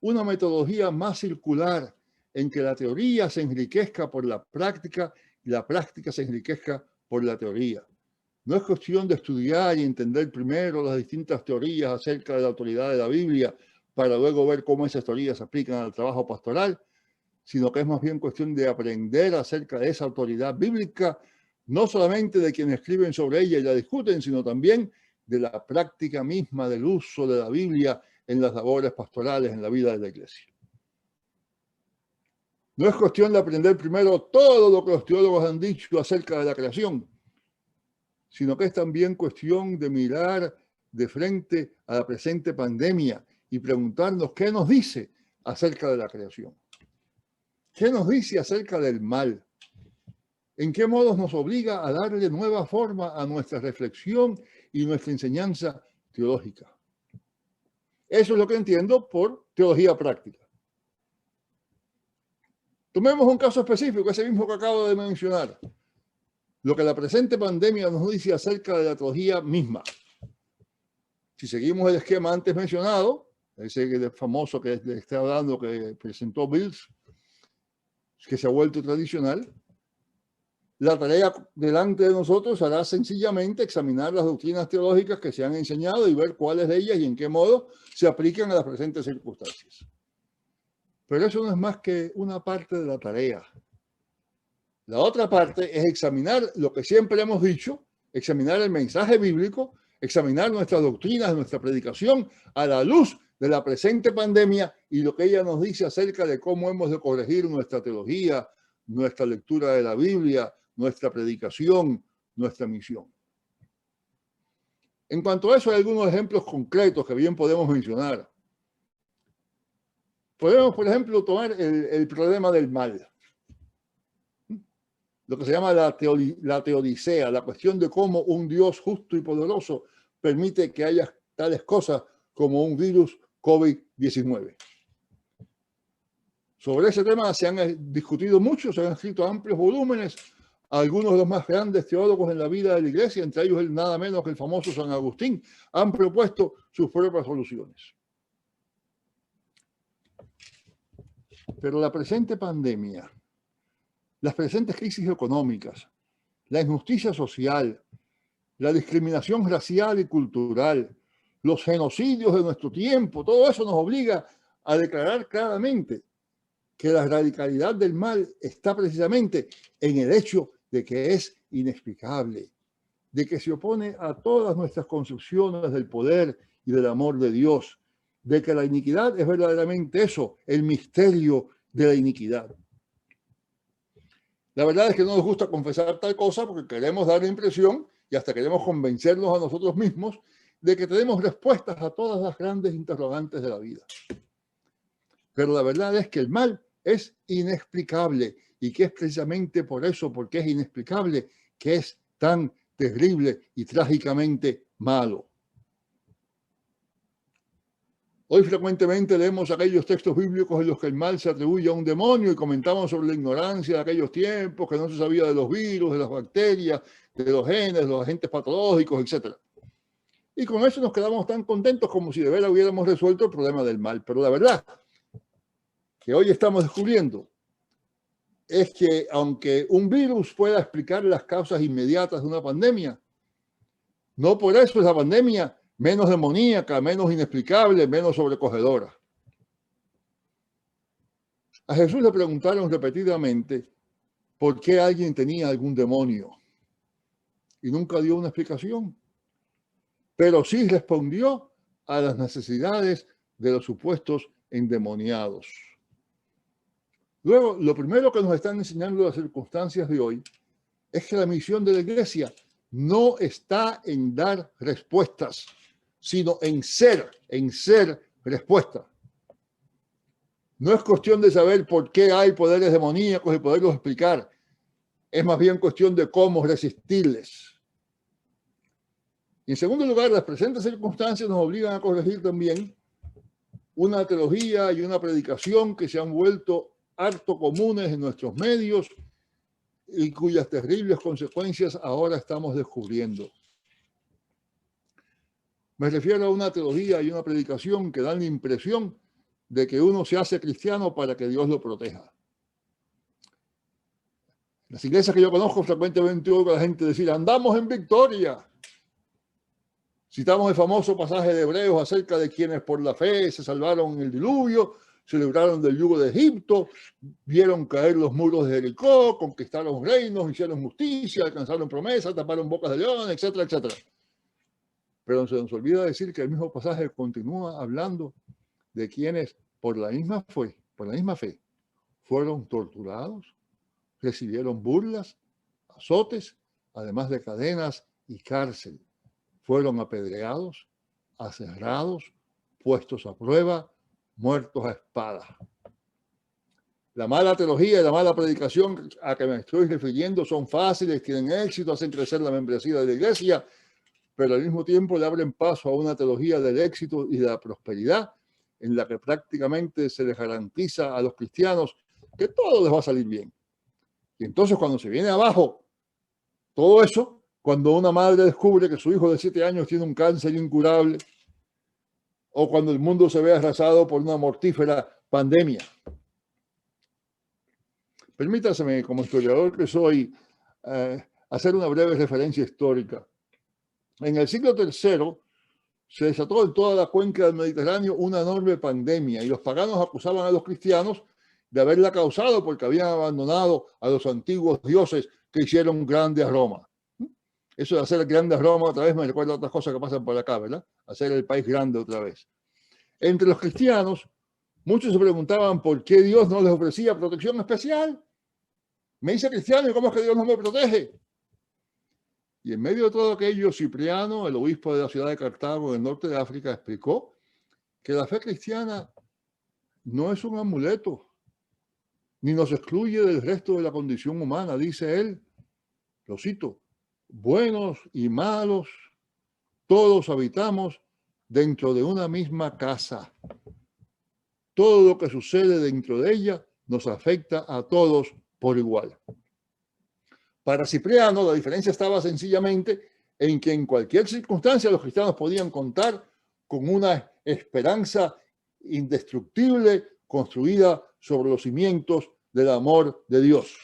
E: una metodología más circular en que la teoría se enriquezca por la práctica y la práctica se enriquezca por la teoría. No es cuestión de estudiar y entender primero las distintas teorías acerca de la autoridad de la Biblia para luego ver cómo esas teorías se aplican al trabajo pastoral, sino que es más bien cuestión de aprender acerca de esa autoridad bíblica, no solamente de quienes escriben sobre ella y la discuten, sino también de la práctica misma del uso de la Biblia en las labores pastorales en la vida de la iglesia. No es cuestión de aprender primero todo lo que los teólogos han dicho acerca de la creación, sino que es también cuestión de mirar de frente a la presente pandemia y preguntarnos qué nos dice acerca de la creación. ¿Qué nos dice acerca del mal? ¿En qué modos nos obliga a darle nueva forma a nuestra reflexión y nuestra enseñanza teológica? Eso es lo que entiendo por teología práctica. Tomemos un caso específico, ese mismo que acabo de mencionar. Lo que la presente pandemia nos dice acerca de la teología misma. Si seguimos el esquema antes mencionado, ese famoso que le estoy hablando, que presentó Birz, que se ha vuelto tradicional, la tarea delante de nosotros será sencillamente examinar las doctrinas teológicas que se han enseñado y ver cuáles de ellas y en qué modo se aplican a las presentes circunstancias. Pero eso no es más que una parte de la tarea. La otra parte es examinar lo que siempre hemos dicho, examinar el mensaje bíblico, examinar nuestras doctrinas, nuestra predicación a la luz de la presente pandemia y lo que ella nos dice acerca de cómo hemos de corregir nuestra teología, nuestra lectura de la Biblia, nuestra predicación, nuestra misión. En cuanto a eso, hay algunos ejemplos concretos que bien podemos mencionar. Podemos, por ejemplo, tomar el problema del mal. Lo que se llama la teodicea, la cuestión de cómo un Dios justo y poderoso permite que haya tales cosas como un virus COVID-19. Sobre ese tema se han discutido mucho, se han escrito amplios volúmenes. Algunos de los más grandes teólogos en la vida de la Iglesia, entre ellos nada menos que el famoso San Agustín, han propuesto sus propias soluciones. Pero la presente pandemia, las presentes crisis económicas, la injusticia social, la discriminación racial y cultural, los genocidios de nuestro tiempo, todo eso nos obliga a declarar claramente que la radicalidad del mal está precisamente en el hecho de que es inexplicable, de que se opone a todas nuestras concepciones del poder y del amor de Dios, de que la iniquidad es verdaderamente eso, el misterio de la iniquidad. La verdad es que no nos gusta confesar tal cosa porque queremos dar la impresión y hasta queremos convencernos a nosotros mismos de que tenemos respuestas a todas las grandes interrogantes de la vida. Pero la verdad es que el mal es inexplicable y que es precisamente por eso, porque es inexplicable, que es tan terrible y trágicamente malo. Hoy frecuentemente leemos aquellos textos bíblicos en los que el mal se atribuye a un demonio y comentamos sobre la ignorancia de aquellos tiempos, que no se sabía de los virus, de las bacterias, de los genes, de los agentes patológicos, etc. Y con eso nos quedamos tan contentos como si de veras hubiéramos resuelto el problema del mal. Pero la verdad que hoy estamos descubriendo es que aunque un virus pueda explicar las causas inmediatas de una pandemia, no por eso es la pandemia menos demoníaca, menos inexplicable, menos sobrecogedora. A Jesús le preguntaron repetidamente por qué alguien tenía algún demonio y nunca dio una explicación, pero sí respondió a las necesidades de los supuestos endemoniados. Luego, lo primero que nos están enseñando las circunstancias de hoy es que la misión de la Iglesia no está en dar respuestas, sino en ser respuesta. No es cuestión de saber por qué hay poderes demoníacos y poderlos explicar. Es más bien cuestión de cómo resistirles. Y en segundo lugar, las presentes circunstancias nos obligan a corregir también una teología y una predicación que se han vuelto harto comunes en nuestros medios y cuyas terribles consecuencias ahora estamos descubriendo. Me refiero a una teología y una predicación que dan la impresión de que uno se hace cristiano para que Dios lo proteja. En las iglesias que yo conozco frecuentemente oigo a la gente decir, andamos en victoria. Citamos el famoso pasaje de Hebreos acerca de quienes por la fe se salvaron en el diluvio, se libraron del yugo de Egipto, vieron caer los muros de Jericó, conquistaron reinos, hicieron justicia, alcanzaron promesas, taparon bocas de león, etcétera, etcétera. Pero se nos olvida decir que el mismo pasaje continúa hablando de quienes por la misma fe fueron torturados, recibieron burlas, azotes, además de cadenas y cárcel. Fueron apedreados, aserrados, puestos a prueba, muertos a espada. La mala teología y la mala predicación a que me estoy refiriendo son fáciles, tienen éxito, hacen crecer la membresía de la iglesia, pero al mismo tiempo le abren paso a una teología del éxito y de la prosperidad en la que prácticamente se les garantiza a los cristianos que todo les va a salir bien. Y entonces cuando se viene abajo todo eso, cuando una madre descubre que su hijo de 7 años tiene un cáncer incurable, o cuando el mundo se ve arrasado por una mortífera pandemia. Permítaseme, como historiador que soy, hacer una breve referencia histórica. En el siglo III se desató en toda la cuenca del Mediterráneo una enorme pandemia y los paganos acusaban a los cristianos de haberla causado porque habían abandonado a los antiguos dioses que hicieron grande a Roma. Eso de hacer grandes Roma otra vez me recuerda a otras cosas que pasan por acá, ¿verdad? Hacer el país grande otra vez. Entre los cristianos, muchos se preguntaban por qué Dios no les ofrecía protección especial. Me dice cristiano, ¿y cómo es que Dios no me protege? Y en medio de todo aquello, Cipriano, el obispo de la ciudad de Cartago, en el norte de África, explicó que la fe cristiana no es un amuleto, ni nos excluye del resto de la condición humana, dice él. Lo cito: buenos y malos, todos habitamos dentro de una misma casa. Todo lo que sucede dentro de ella nos afecta a todos por igual. Para Cipriano, la diferencia estaba sencillamente en que en cualquier circunstancia los cristianos podían contar con una esperanza indestructible construida sobre los cimientos del amor de Dios.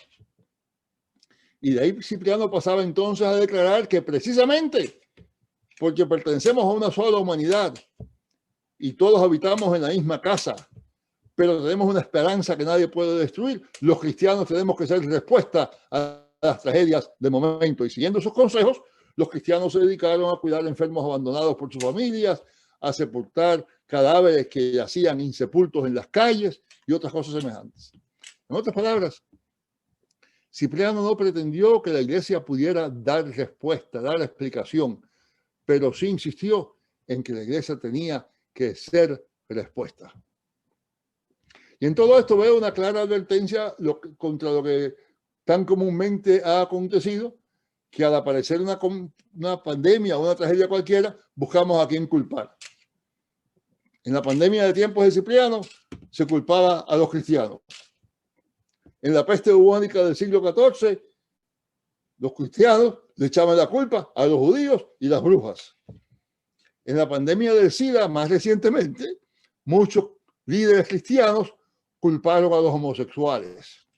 E: Y de ahí Cipriano pasaba entonces a declarar que precisamente porque pertenecemos a una sola humanidad y todos habitamos en la misma casa, pero tenemos una esperanza que nadie puede destruir, los cristianos tenemos que ser respuesta a las tragedias de momento. Y siguiendo sus consejos, los cristianos se dedicaron a cuidar enfermos abandonados por sus familias, a sepultar cadáveres que yacían insepultos en las calles y otras cosas semejantes. En otras palabras, Cipriano no pretendió que la iglesia pudiera dar respuesta, dar explicación, pero sí insistió en que la iglesia tenía que ser respuesta. Y en todo esto veo una clara advertencia contra lo que tan comúnmente ha acontecido, que al aparecer una pandemia o una tragedia cualquiera, buscamos a quién culpar. En la pandemia de tiempos de Cipriano se culpaba a los cristianos. En la peste bubónica del siglo XIV, los cristianos le echaban la culpa a los judíos y las brujas. En la pandemia del SIDA, más recientemente, muchos líderes cristianos culparon a los homosexuales.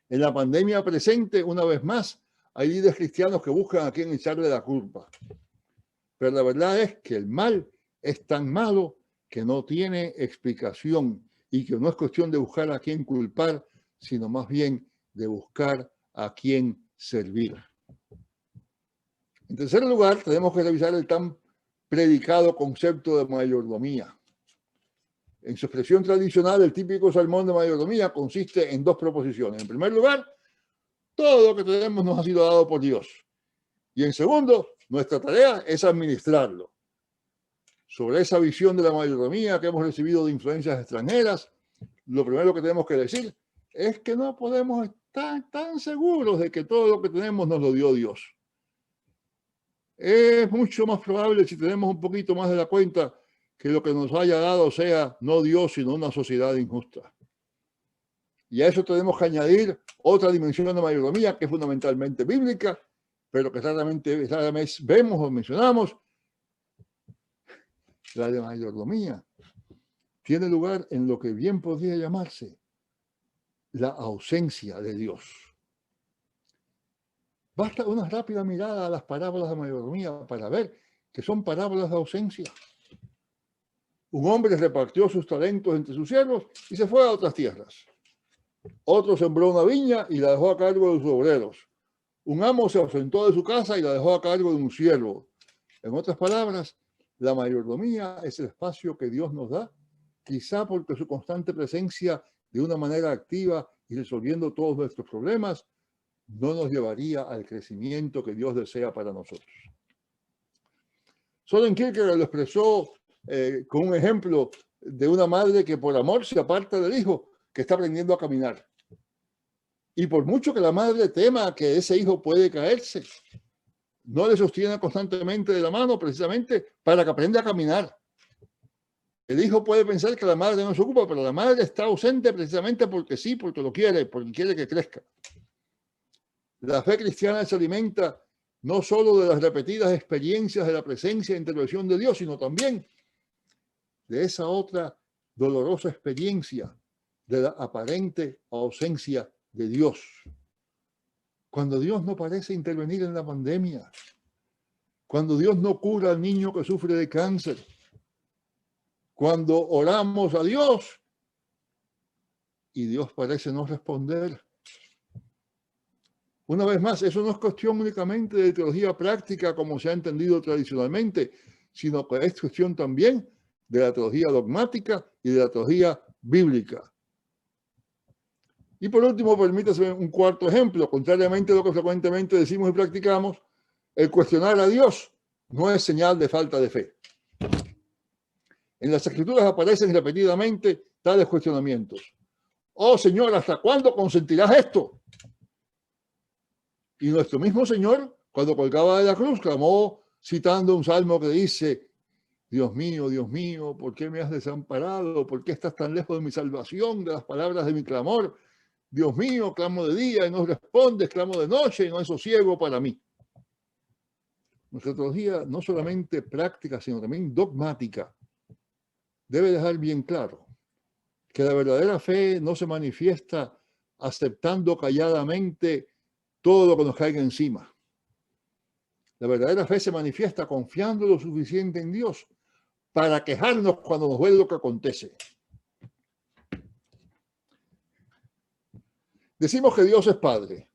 E: En la pandemia presente, una vez más, hay líderes cristianos que buscan a quien echarle la culpa. Pero la verdad es que el mal es tan malo que no tiene explicación y que no es cuestión de buscar a quién culpar, sino más bien de buscar a quién servir. En tercer lugar, tenemos que revisar el tan predicado concepto de mayordomía. En su expresión tradicional, el típico sermón de mayordomía consiste en dos proposiciones. En primer lugar, todo lo que tenemos nos ha sido dado por Dios. Y en segundo, nuestra tarea es administrarlo. Sobre esa visión de la mayordomía que hemos recibido de influencias extranjeras, lo primero que tenemos que decir es que no podemos estar tan seguros de que todo lo que tenemos nos lo dio Dios. Es mucho más probable, si tenemos un poquito más de la cuenta, que lo que nos haya dado sea no Dios, sino una sociedad injusta. Y a eso tenemos que añadir otra dimensión de mayordomía que es fundamentalmente bíblica, pero que rara vez vemos o mencionamos. La de mayordomía tiene lugar en lo que bien podría llamarse la ausencia de Dios. Basta una rápida mirada a las parábolas de mayordomía para ver que son parábolas de ausencia. Un hombre repartió sus talentos entre sus siervos y se fue a otras tierras. Otro sembró una viña y la dejó a cargo de sus obreros. Un amo se ausentó de su casa y la dejó a cargo de un siervo. En otras palabras, la mayordomía es el espacio que Dios nos da, quizá porque su constante presencia de una manera activa y resolviendo todos nuestros problemas no nos llevaría al crecimiento que Dios desea para nosotros. Søren Kierkegaard lo expresó con un ejemplo de una madre que por amor se aparta del hijo que está aprendiendo a caminar. Y por mucho que la madre tema que ese hijo puede caerse, no le sostiene constantemente de la mano precisamente para que aprenda a caminar. El hijo puede pensar que la madre no se ocupa, pero la madre está ausente precisamente porque sí, porque lo quiere, porque quiere que crezca. La fe cristiana se alimenta no solo de las repetidas experiencias de la presencia e intervención de Dios, sino también de esa otra dolorosa experiencia de la aparente ausencia de Dios. Cuando Dios no parece intervenir en la pandemia, cuando Dios no cura al niño que sufre de cáncer, cuando oramos a Dios y Dios parece no responder. Una vez más, eso no es cuestión únicamente de teología práctica como se ha entendido tradicionalmente, sino que es cuestión también de la teología dogmática y de la teología bíblica. Y por último, permítase un cuarto ejemplo. Contrariamente a lo que frecuentemente decimos y practicamos, el cuestionar a Dios no es señal de falta de fe. En las Escrituras aparecen repetidamente tales cuestionamientos. Oh Señor, ¿hasta cuándo consentirás esto? Y nuestro mismo Señor, cuando colgaba de la cruz, clamó citando un salmo que dice: Dios mío, ¿por qué me has desamparado? ¿Por qué estás tan lejos de mi salvación, de las palabras de mi clamor? Dios mío, clamo de día y no respondes, clamo de noche y no hay sosiego para mí. Nuestra teología, no solamente práctica, sino también dogmática, debe dejar bien claro que la verdadera fe no se manifiesta aceptando calladamente todo lo que nos caiga encima. La verdadera fe se manifiesta confiando lo suficiente en Dios para quejarnos cuando nos duele lo que acontece. Decimos que Dios es Padre.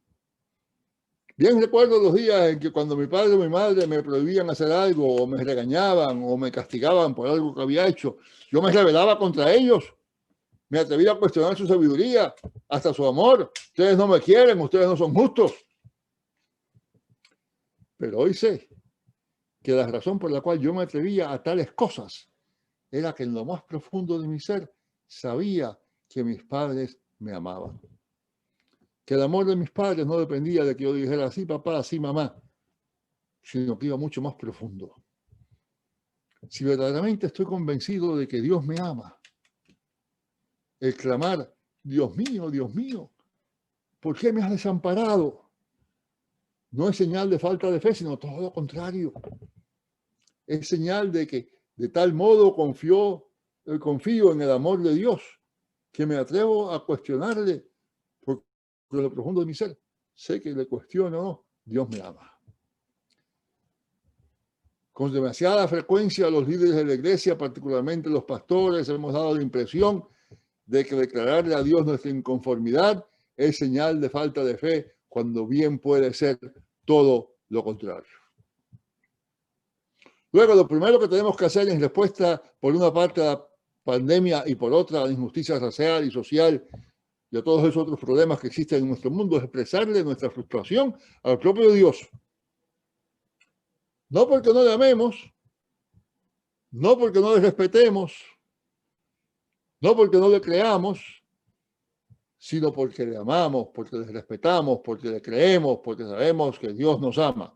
E: Bien recuerdo los días en que cuando mi padre o mi madre me prohibían hacer algo, o me regañaban, o me castigaban por algo que había hecho, yo me rebelaba contra ellos. Me atrevía a cuestionar su sabiduría, hasta su amor. Ustedes no me quieren, ustedes no son justos. Pero hoy sé que la razón por la cual yo me atrevía a tales cosas era que en lo más profundo de mi ser sabía que mis padres me amaban. Que el amor de mis padres no dependía de que yo dijera sí papá, sí mamá, sino que iba mucho más profundo. Si verdaderamente estoy convencido de que Dios me ama, el clamar, Dios mío, ¿por qué me has desamparado? No es señal de falta de fe, sino todo lo contrario. Es señal de que de tal modo confío en el amor de Dios, que me atrevo a cuestionarle por lo profundo de mi ser. Sé que le cuestiono o no, Dios me ama. Con demasiada frecuencia los líderes de la iglesia, particularmente los pastores, hemos dado la impresión de que declararle a Dios nuestra inconformidad es señal de falta de fe, cuando bien puede ser todo lo contrario. Luego, lo primero que tenemos que hacer en respuesta, por una parte, a la pandemia y por otra, a la injusticia racial y social y a todos esos otros problemas que existen en nuestro mundo, es expresarle nuestra frustración al propio Dios. No porque no le amemos, no porque no le respetemos, no porque no le creamos, sino porque le amamos, porque le respetamos, porque le creemos, porque sabemos que Dios nos ama.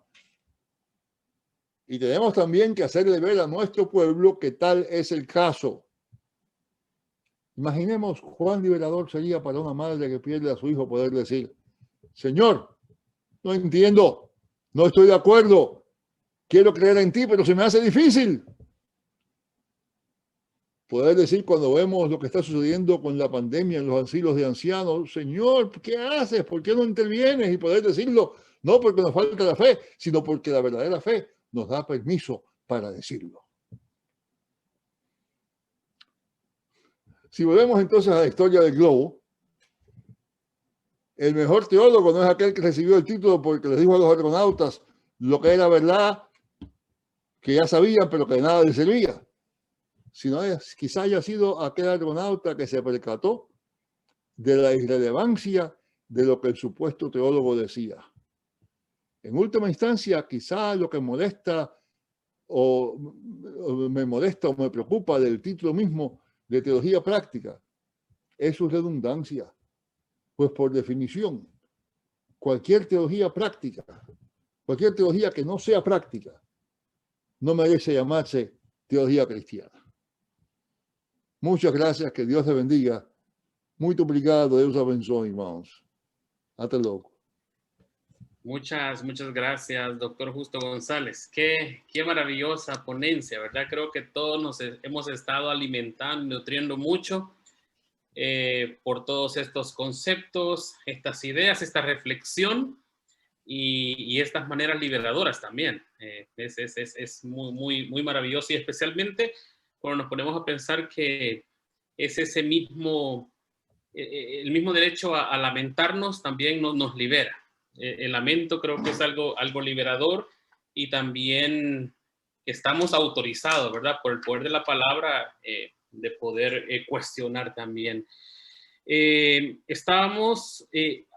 E: Y tenemos también que hacerle ver a nuestro pueblo que tal es el caso. Imaginemos cuán liberador sería para una madre que pierde a su hijo poder decir: Señor, no entiendo, no estoy de acuerdo, quiero creer en ti, pero se me hace difícil. Poder decir, cuando vemos lo que está sucediendo con la pandemia en los asilos de ancianos: Señor, ¿qué haces? ¿Por qué no intervienes? Y poder decirlo, no porque nos falta la fe, sino porque la verdadera fe nos da permiso para decirlo. Si volvemos entonces a la historia del globo, el mejor teólogo no es aquel que recibió el título porque les dijo a los astronautas lo que era verdad, que ya sabían, pero que de nada les servía, sino quizá haya sido aquel astronauta que se percató de la irrelevancia de lo que el supuesto teólogo decía. En última instancia, quizá lo que molesta o me preocupa del título mismo de teología práctica es su redundancia. Pues por definición, cualquier teología práctica, cualquier teología que no sea práctica, no merece llamarse teología cristiana. Muchas gracias, que Dios te bendiga. Muito obrigado, Deus abençoe, irmãos. Hasta luego.
D: Muchas gracias, doctor Justo González. Qué maravillosa ponencia, ¿verdad? Creo que todos nos hemos estado alimentando, nutriendo mucho por todos estos conceptos, estas ideas, esta reflexión y estas maneras liberadoras también. Es muy maravilloso, y especialmente cuando nos ponemos a pensar que es ese mismo, el mismo derecho a lamentarnos también nos libera. el lamento creo que es algo liberador, y también estamos autorizados, ¿verdad? Por el poder de la palabra, de poder cuestionar también. Estábamos,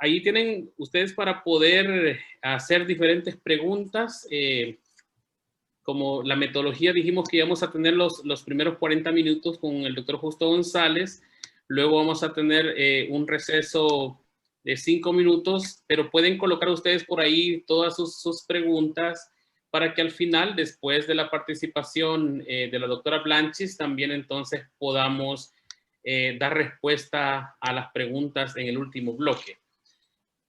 D: ahí tienen ustedes para poder hacer diferentes preguntas. Como la metodología, dijimos que íbamos a tener los primeros 40 minutos con el doctor Justo González, luego vamos a tener un receso de 5 minutos, pero pueden colocar ustedes por ahí todas sus preguntas para que al final, después de la participación de la doctora Blanchis, también entonces podamos dar respuesta a las preguntas en el último bloque.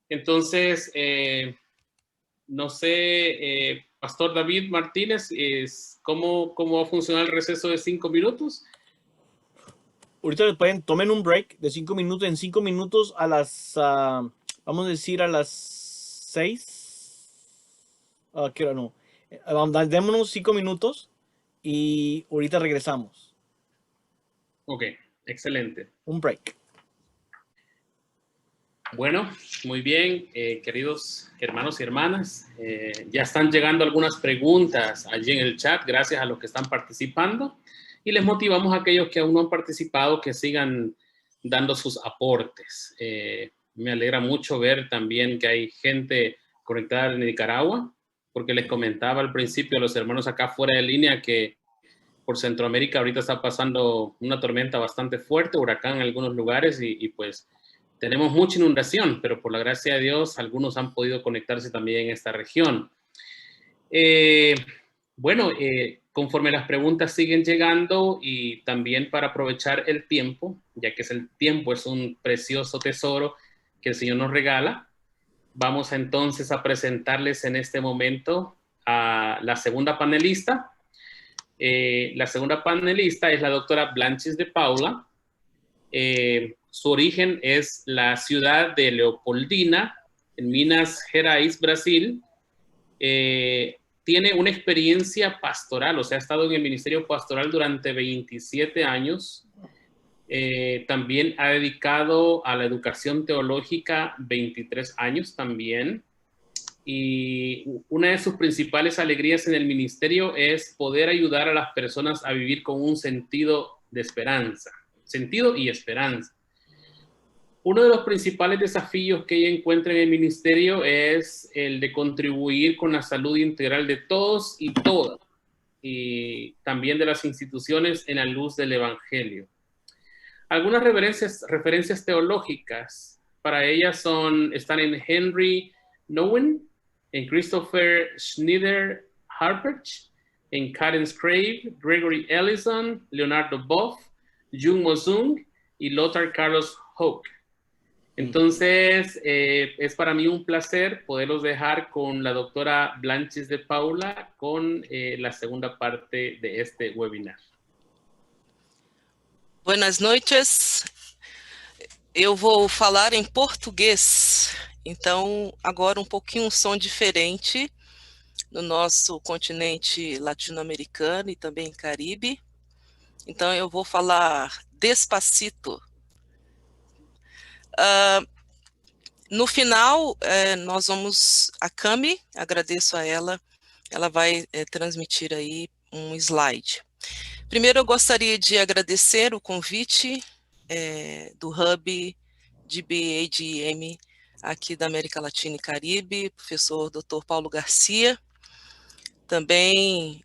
D: Entonces, no sé, Pastor David Martínez, ¿cómo va a funcionar el receso de 5 minutos?
A: Ahorita tomen un break de 5 minutos. En 5 minutos a las, vamos a decir a las 6. ¿Qué hora no? Démonos 5 minutos y ahorita regresamos.
D: Ok, excelente.
A: Un break.
D: Bueno, muy bien, queridos hermanos y hermanas. Ya están llegando algunas preguntas allí en el chat, gracias a los que están participando. Y les motivamos a aquellos que aún no han participado que sigan dando sus aportes. Me alegra mucho ver también que hay gente conectada en Nicaragua, porque les comentaba al principio a los hermanos acá fuera de línea que por Centroamérica ahorita está pasando una tormenta bastante fuerte, huracán en algunos lugares, y pues tenemos mucha inundación, pero por la gracia de Dios algunos han podido conectarse también en esta región. Bueno, conforme las preguntas siguen llegando, y también para aprovechar el tiempo, ya que el tiempo es un precioso tesoro que el Señor nos regala, vamos entonces a presentarles en este momento a la segunda panelista. La segunda panelista es la doctora Blanchis de Paula. Su origen es la ciudad de Leopoldina, en Minas Gerais, Brasil. Tiene una experiencia pastoral, o sea, ha estado en el ministerio pastoral durante 27 años. También ha dedicado a la educación teológica 23 años también. Y una de sus principales alegrías en el ministerio es poder ayudar a las personas a vivir con un sentido de esperanza, sentido y esperanza. Uno de los principales desafíos que ella encuentra en el ministerio es el de contribuir con la salud integral de todos y todas, y también de las instituciones en la luz del Evangelio. Algunas referencias teológicas para ella están en Henry Nouwen, en Christopher Schneider Harpert, en Karen Scrape, Gregory Ellison, Leonardo Boff, Jung Mo-sung y Lothar Carlos Hoke. Entonces, es para mí un placer poderlos dejar con la doctora Blanchis de Paula con la segunda parte de este webinar.
F: Buenas noites. Eu vou falar em português. Então, agora um pouquinho um som diferente no nosso continente latino-americano e também Caribe. Então, eu vou falar despacito. No final, nós vamos... A Cami, agradeço a ela, ela vai transmitir aí um slide. Primeiro, eu gostaria de agradecer o convite do Hub de BADM aqui da América Latina e Caribe, professor Dr. Paulo Garcia, também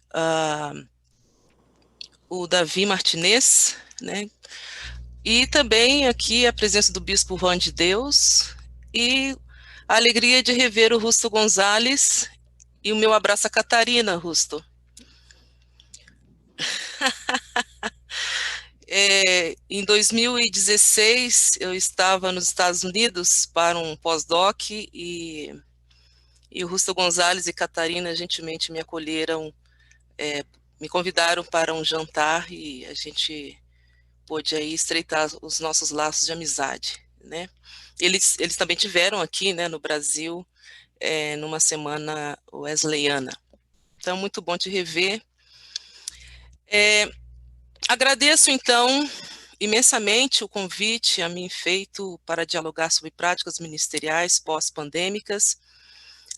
F: o Davi Martinez, né? E também aqui a presença do Bispo Juan de Deus, e a alegria de rever o Justo González, e o meu abraço a Catarina, Justo. Em 2016, eu estava nos Estados Unidos para um pós-doc, e o Justo González e Catarina gentilmente me acolheram, me convidaram para um jantar, e a gente pôde aí estreitar os nossos laços de amizade, né? Eles também tiveram aqui, né, no Brasil, numa semana wesleyana. Então, muito bom te rever. Agradeço, então, imensamente o convite a mim feito para dialogar sobre práticas ministeriais pós-pandêmicas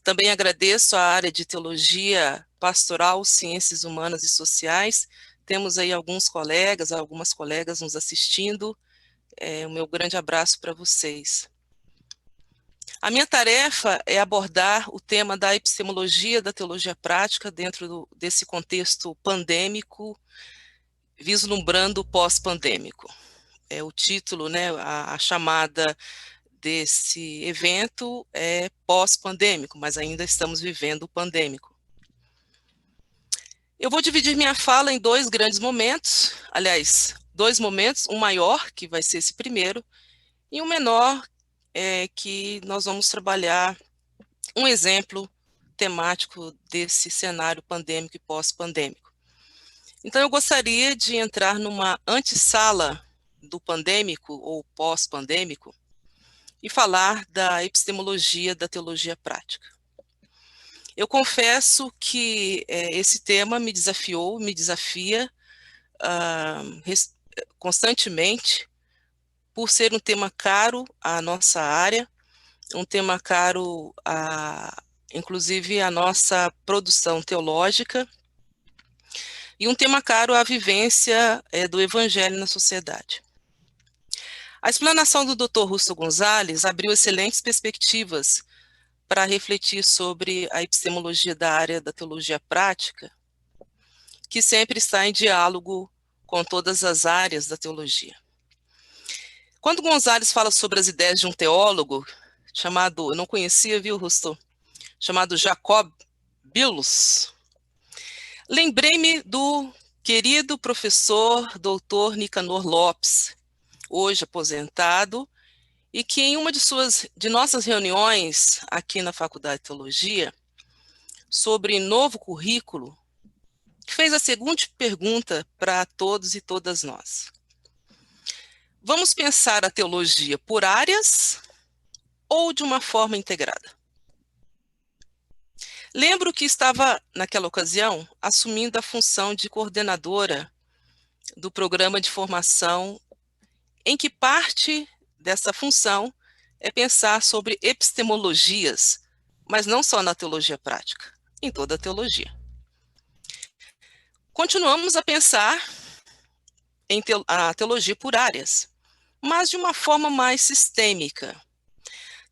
F: Também agradeço à área de Teologia Pastoral, Ciências Humanas e Sociais. Temos aí alguns colegas, algumas colegas nos assistindo. O meu grande abraço para vocês. A minha tarefa é abordar o tema da epistemologia da teologia prática dentro desse contexto pandêmico, vislumbrando o pós-pandêmico. O título, né, a chamada desse evento é pós-pandêmico, mas ainda estamos vivendo o pandêmico. Eu vou dividir minha fala em dois grandes momentos, aliás, dois momentos, um maior, que vai ser esse primeiro, e um menor, que nós vamos trabalhar um exemplo temático desse cenário pandêmico e pós-pandêmico. Então, eu gostaria de entrar numa antessala do pandêmico ou pós-pandêmico e falar da epistemologia da teologia prática. Eu confesso que esse tema me desafiou, me desafia constantemente, por ser um tema caro à nossa área, um tema caro, inclusive, à nossa produção teológica, e um tema caro à vivência do evangelho na sociedade. A explanação do Dr. Russell Gonzalez abriu excelentes perspectivas para refletir sobre a epistemologia da área da teologia prática, que sempre está em diálogo com todas as áreas da teologia. Quando Gonzalez fala sobre as ideias de um teólogo, chamado, eu não conhecia, viu, Russell? Chamado Jacob Bilus, lembrei-me do querido professor Dr. Nicanor Lopes, hoje aposentado, e que em uma de nossas reuniões aqui na Faculdade de Teologia, sobre novo currículo, fez a seguinte pergunta para todos e todas nós. Vamos pensar a teologia por áreas ou de uma forma integrada? Lembro que estava, naquela ocasião, assumindo a função de coordenadora do programa de formação, em que parte dessa função é pensar sobre epistemologias, mas não só na teologia prática, em toda a teologia. Continuamos a pensar em a teologia por áreas, mas de uma forma mais sistêmica.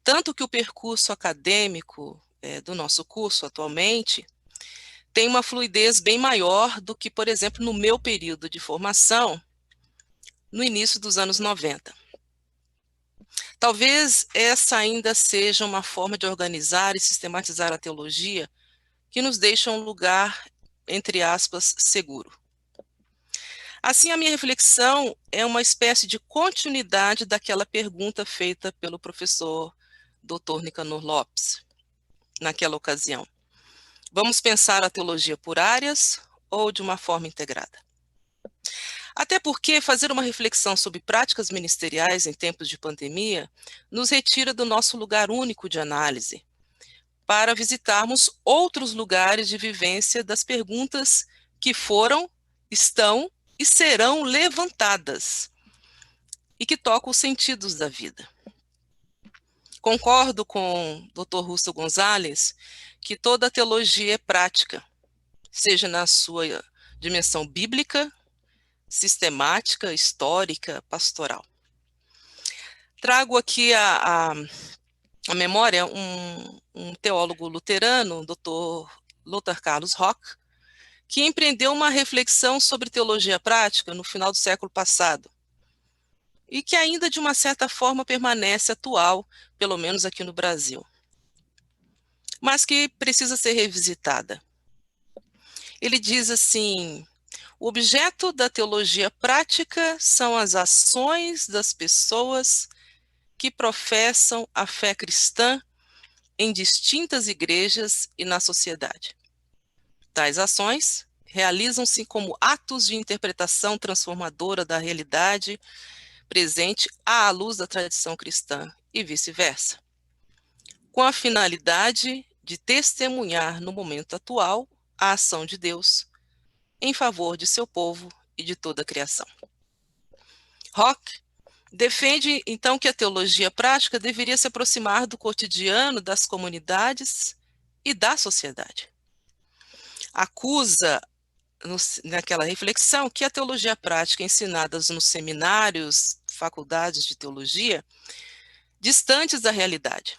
F: Tanto que o percurso acadêmico do nosso curso atualmente tem uma fluidez bem maior do que, por exemplo, no meu período de formação, no início dos anos 90. Talvez essa ainda seja uma forma de organizar e sistematizar a teologia que nos deixa um lugar, entre aspas, seguro. Assim, a minha reflexão é uma espécie de continuidade daquela pergunta feita pelo professor Dr. Nicanor Lopes, naquela ocasião. Vamos pensar a teologia por áreas ou de uma forma integrada? Até porque fazer uma reflexão sobre práticas ministeriais em tempos de pandemia nos retira do nosso lugar único de análise, para visitarmos outros lugares de vivência das perguntas que foram, estão e serão levantadas, e que tocam os sentidos da vida. Concordo com o Dr. Russell Gonzalez que toda a teologia é prática, seja na sua dimensão bíblica, sistemática, histórica, pastoral. Trago aqui a memória um teólogo luterano, Dr. Lothar Carlos Rock, que empreendeu uma reflexão sobre teologia prática no final do século passado, e que ainda, de uma certa forma, permanece atual, pelo menos aqui no Brasil, mas que precisa ser revisitada. Ele diz assim: o objeto da teologia prática são as ações das pessoas que professam a fé cristã em distintas igrejas e na sociedade. Tais ações realizam-se como atos de interpretação transformadora da realidade presente à luz da tradição cristã e vice-versa, com a finalidade de testemunhar no momento atual a ação de Deus em favor de seu povo e de toda a criação. Rock defende, então, que a teologia prática deveria se aproximar do cotidiano das comunidades e da sociedade. Acusa, naquela reflexão, que a teologia prática ensinadas nos seminários, faculdades de teologia, distantes da realidade.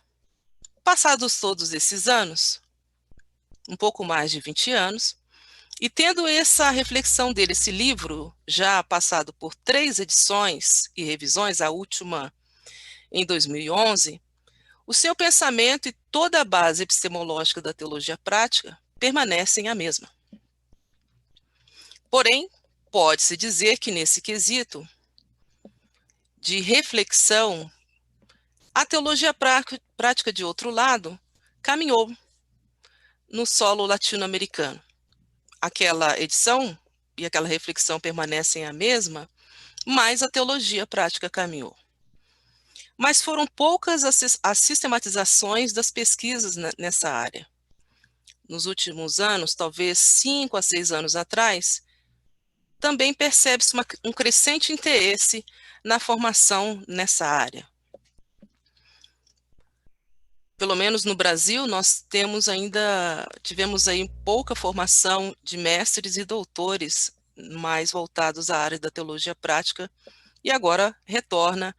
F: Passados todos esses anos, um pouco mais de 20 anos, e tendo essa reflexão dele, esse livro, já passado por 3 edições e revisões, a última em 2011, o seu pensamento e toda a base epistemológica da teologia prática permanecem a mesma. Porém, pode-se dizer que nesse quesito de reflexão, a teologia prática, de outro lado, caminhou no solo latino-americano. Aquela edição e aquela reflexão permanecem a mesma, mas a teologia prática caminhou. Mas foram poucas as sistematizações das pesquisas nessa área. Nos últimos anos, talvez 5 a 6 anos atrás, também percebe-se um crescente interesse na formação nessa área. Pelo menos no Brasil, nós tivemos aí pouca formação de mestres e doutores mais voltados à área da teologia prática, e agora retorna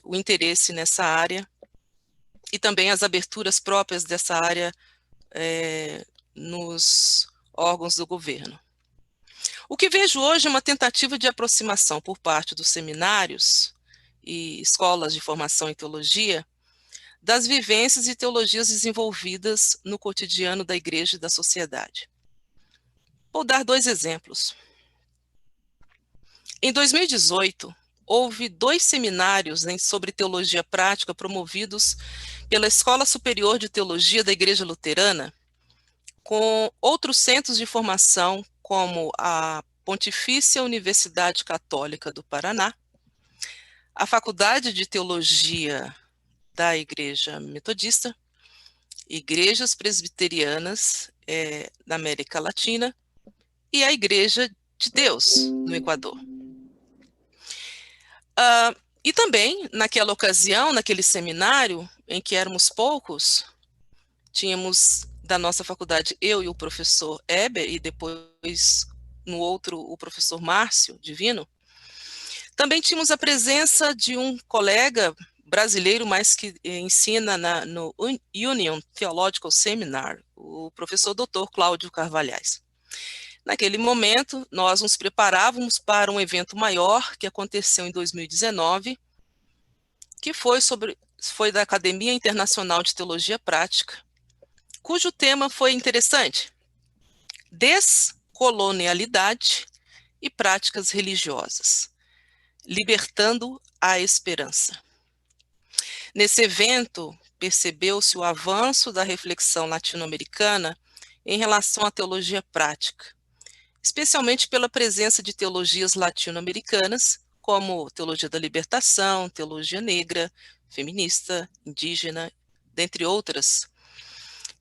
F: o interesse nessa área e também as aberturas próprias dessa área nos órgãos do governo. O que vejo hoje é uma tentativa de aproximação por parte dos seminários e escolas de formação em teologia das vivências e teologias desenvolvidas no cotidiano da igreja e da sociedade. Vou dar 2 exemplos. Em 2018, houve 2 seminários sobre teologia prática promovidos pela Escola Superior de Teologia da Igreja Luterana, com outros centros de formação, como a Pontifícia Universidade Católica do Paraná, a Faculdade de Teologia da Igreja Metodista, igrejas presbiterianas da América Latina e a Igreja de Deus no Equador. E também, naquela ocasião, naquele seminário, em que éramos poucos, tínhamos da nossa faculdade eu e o professor Eber, e depois no outro o professor Márcio Divino, também tínhamos a presença de um colega brasileiro, mas que ensina no Union Theological Seminar, o professor Dr. Cláudio Carvalhais. Naquele momento, nós nos preparávamos para um evento maior que aconteceu em 2019, que foi da Academia Internacional de Teologia Prática, cujo tema foi interessante: descolonialidade e práticas religiosas, libertando a esperança. Nesse evento, percebeu-se o avanço da reflexão latino-americana em relação à teologia prática, especialmente pela presença de teologias latino-americanas, como teologia da libertação, teologia negra, feminista, indígena, dentre outras,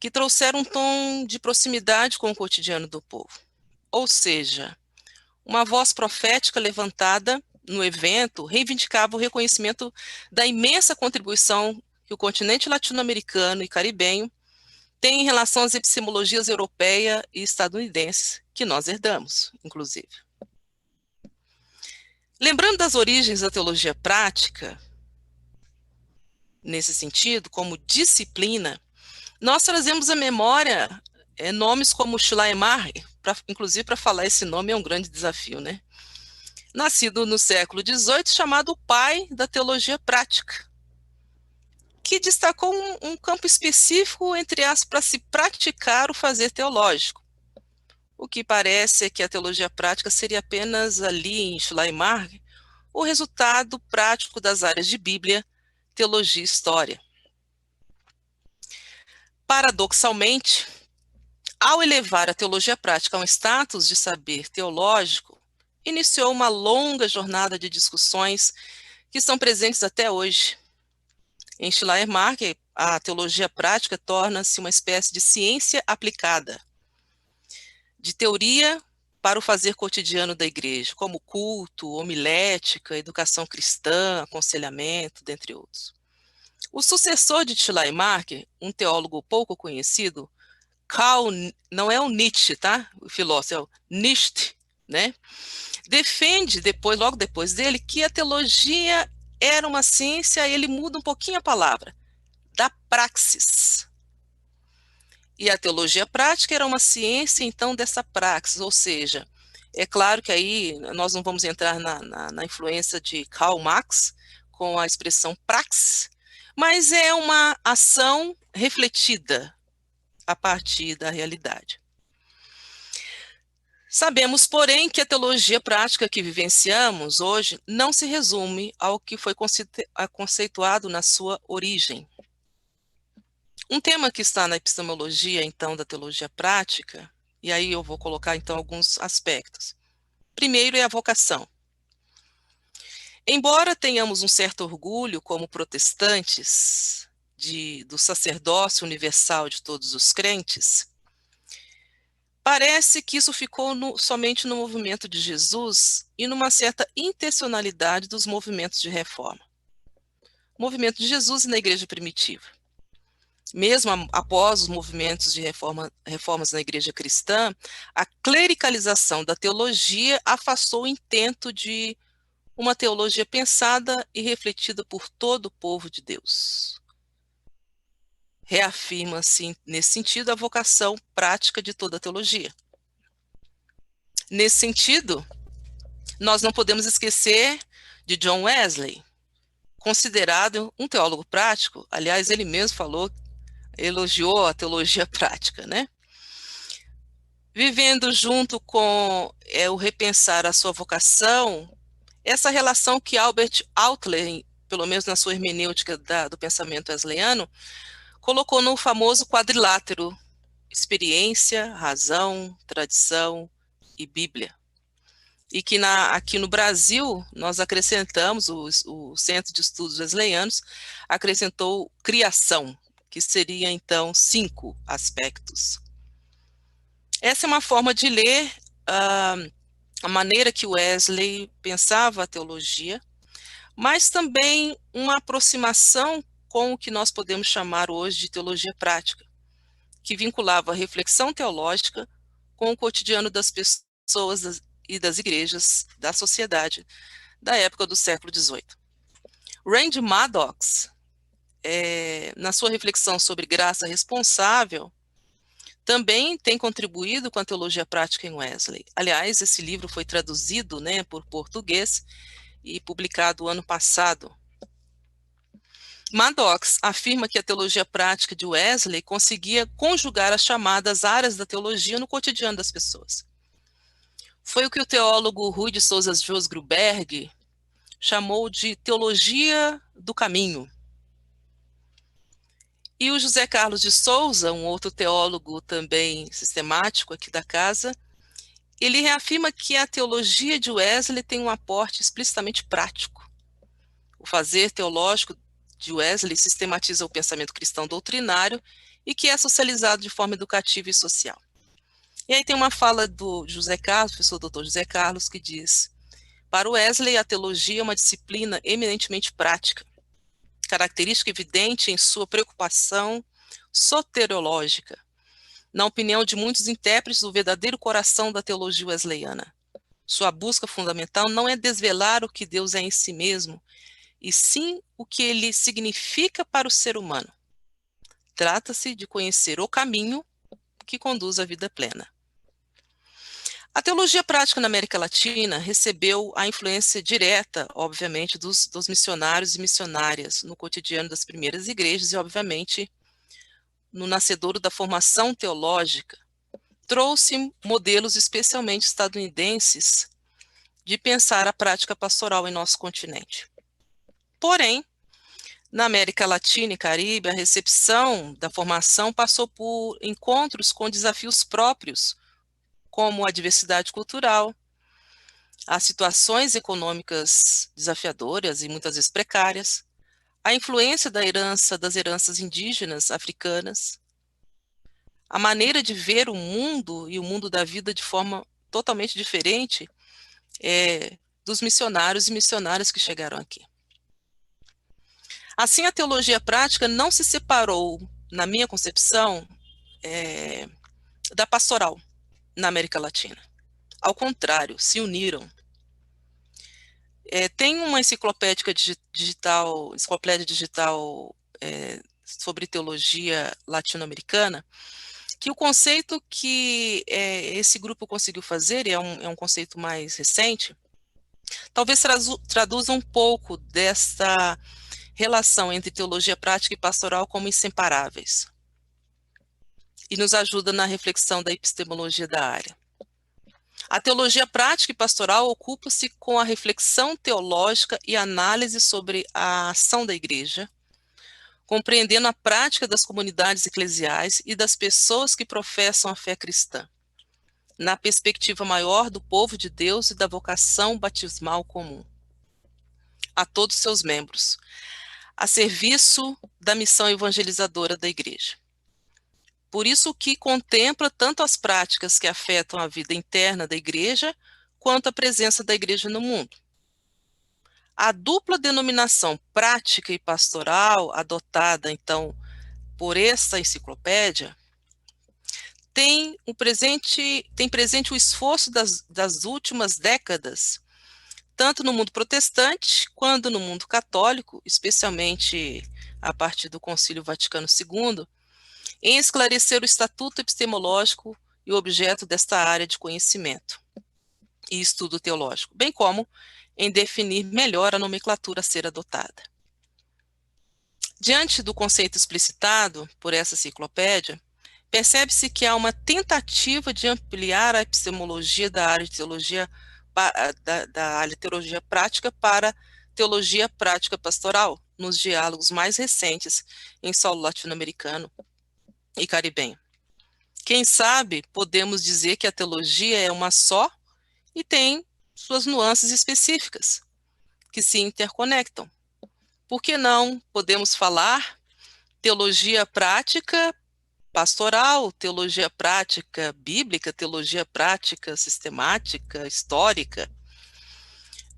F: que trouxeram um tom de proximidade com o cotidiano do povo. Ou seja, uma voz profética levantada no evento reivindicava o reconhecimento da imensa contribuição que o continente latino-americano e caribenho tem em relação às epistemologias europeia e estadunidenses, que nós herdamos, inclusive. Lembrando das origens da teologia prática, nesse sentido, como disciplina, nós trazemos à memória nomes como Schleiermacher, inclusive para falar esse nome é um grande desafio, né? Nascido no século XVIII, chamado o pai da teologia prática, que destacou um campo específico, entre aspas, para se praticar o fazer teológico. O que parece é que a teologia prática seria apenas ali, em Schleiermacher, o resultado prático das áreas de Bíblia, teologia e história. Paradoxalmente, ao elevar a teologia prática a um status de saber teológico, iniciou uma longa jornada de discussões que estão presentes até hoje. Em Schleiermacher, a teologia prática torna-se uma espécie de ciência aplicada, de teoria para o fazer cotidiano da igreja, como culto, homilética, educação cristã, aconselhamento, dentre outros. O sucessor de Schleiermacher, um teólogo pouco conhecido, Karl, não é o Nietzsche, tá? O filósofo, é o Nietzsche, né? Defende, logo depois dele, que a teologia era uma ciência, e ele muda um pouquinho a palavra, da praxis. E a teologia prática era uma ciência, então, dessa praxis, ou seja, é claro que aí nós não vamos entrar na influência de Karl Marx com a expressão praxis, mas é uma ação refletida a partir da realidade. Sabemos, porém, que a teologia prática que vivenciamos hoje não se resume ao que foi conceituado na sua origem. Um tema que está na epistemologia, então, da teologia prática, e aí eu vou colocar, então, alguns aspectos. Primeiro é a vocação. Embora tenhamos um certo orgulho como protestantes do sacerdócio universal de todos os crentes, parece que isso ficou somente no movimento de Jesus e numa certa intencionalidade dos movimentos de reforma. O movimento de Jesus e na igreja primitiva. Mesmo após os movimentos de reformas na igreja cristã, a clericalização da teologia afastou o intento de uma teologia pensada e refletida por todo o povo de Deus. Reafirma-se, nesse sentido, a vocação prática de toda a teologia. Nesse sentido, nós não podemos esquecer de John Wesley, considerado um teólogo prático. Aliás, ele mesmo elogiou a teologia prática, né? Vivendo junto com o repensar a sua vocação, essa relação que Albert Outler, pelo menos na sua hermenêutica do pensamento wesleyano, colocou no famoso quadrilátero: experiência, razão, tradição e Bíblia. E que aqui no Brasil, nós acrescentamos, o Centro de Estudos Wesleyanos acrescentou criação, que seria, então, 5 aspectos. Essa é uma forma de ler a maneira que Wesley pensava a teologia, mas também uma aproximação com o que nós podemos chamar hoje de teologia prática, que vinculava a reflexão teológica com o cotidiano das pessoas e das igrejas, da sociedade, da época do século XVIII. Randy Maddox, na sua reflexão sobre graça responsável, também tem contribuído com a teologia prática em Wesley. Aliás, esse livro foi traduzido, né, por português e publicado ano passado. Maddox afirma que a teologia prática de Wesley conseguia conjugar as chamadas áreas da teologia no cotidiano das pessoas. Foi o que o teólogo Rui de Souza Jos Gruberg chamou de teologia do caminho. E o José Carlos de Souza, um outro teólogo também sistemático aqui da casa, ele reafirma que a teologia de Wesley tem um aporte explicitamente prático. O fazer teológico de Wesley sistematiza o pensamento cristão doutrinário e que é socializado de forma educativa e social. E aí tem uma fala do José Carlos, professor doutor José Carlos, que diz: para Wesley, a teologia é uma disciplina eminentemente prática, característica evidente em sua preocupação soteriológica. Na opinião de muitos intérpretes, o verdadeiro coração da teologia wesleyana. Sua busca fundamental não é desvelar o que Deus é em si mesmo, e sim o que ele significa para o ser humano. Trata-se de conhecer o caminho que conduz à vida plena. A teologia prática na América Latina recebeu a influência direta, obviamente, dos missionários e missionárias no cotidiano das primeiras igrejas e, obviamente, no nascedouro da formação teológica. Trouxe modelos especialmente estadunidenses de pensar a prática pastoral em nosso continente. Porém, na América Latina e Caribe, a recepção da formação passou por encontros com desafios próprios, como a diversidade cultural, as situações econômicas desafiadoras e muitas vezes precárias, a influência das heranças indígenas africanas, a maneira de ver o mundo e o mundo da vida de forma totalmente diferente dos missionários e missionárias que chegaram aqui. Assim, a teologia prática não se separou, na minha concepção, da pastoral na América Latina. Ao contrário, se uniram. Tem uma enciclopédia digital sobre teologia latino-americana, que o conceito que esse grupo conseguiu fazer, é um conceito mais recente, talvez traduza um pouco dessa relação entre teologia prática e pastoral como inseparáveis, e nos ajuda na reflexão da epistemologia da área. A teologia prática e pastoral ocupa-se com a reflexão teológica e análise sobre a ação da igreja, compreendendo a prática das comunidades eclesiais e das pessoas que professam a fé cristã, na perspectiva maior do povo de Deus e da vocação batismal comum a todos seus membros, a serviço da missão evangelizadora da igreja. Por isso que contempla tanto as práticas que afetam a vida interna da igreja, quanto a presença da igreja no mundo. A dupla denominação prática e pastoral, adotada, então, por essa enciclopédia, tem presente o esforço das últimas décadas, tanto no mundo protestante, quanto no mundo católico, especialmente a partir do Concílio Vaticano II, em esclarecer o estatuto epistemológico e o objeto desta área de conhecimento e estudo teológico, bem como em definir melhor a nomenclatura a ser adotada. Diante do conceito explicitado por essa enciclopédia, percebe-se que há uma tentativa de ampliar a epistemologia da área de teologia, da área de teologia prática para teologia prática pastoral, nos diálogos mais recentes em solo latino-americano e caribenho. Quem sabe, podemos dizer que a teologia é uma só e tem suas nuances específicas, que se interconectam. Por que não podemos falar teologia prática pastoral, teologia prática bíblica, teologia prática sistemática, histórica,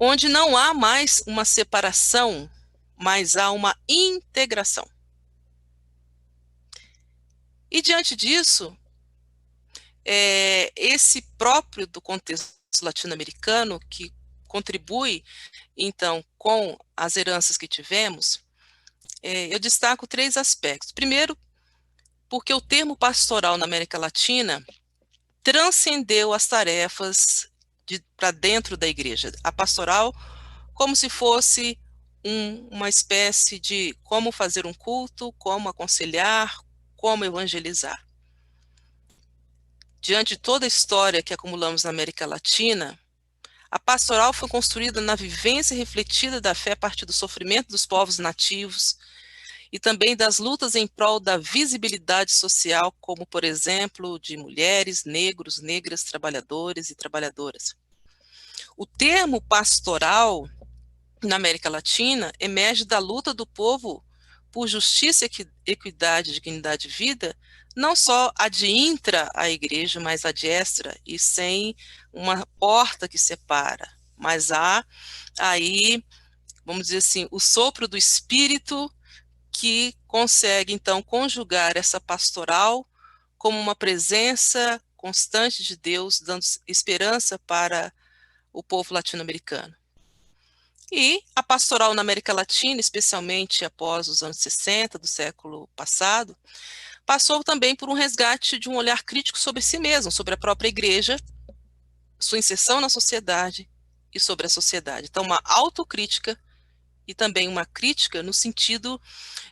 F: onde não há mais uma separação, mas há uma integração. E diante disso, esse próprio do contexto latino-americano, que contribui, então, com as heranças que tivemos, eu destaco 3 aspectos. Primeiro, porque o termo pastoral na América Latina transcendeu as tarefas para dentro da igreja. A pastoral, como se fosse uma espécie de como fazer um culto, como aconselhar, como evangelizar. Diante de toda a história que acumulamos na América Latina, a pastoral foi construída na vivência refletida da fé a partir do sofrimento dos povos nativos e também das lutas em prol da visibilidade social, como, por exemplo, de mulheres, negros, negras, trabalhadores e trabalhadoras. O termo pastoral na América Latina emerge da luta do povo por justiça, equidade, dignidade e vida, não só adintra a igreja, mas adestra e sem uma porta que separa, mas há aí, vamos dizer assim, o sopro do Espírito que consegue, então, conjugar essa pastoral como uma presença constante de Deus, dando esperança para o povo latino-americano. E a pastoral na América Latina, especialmente após os anos 60 do século passado, passou também por um resgate de um olhar crítico sobre si mesmo, sobre a própria igreja, sua inserção na sociedade e sobre a sociedade. Então, uma autocrítica e também uma crítica no sentido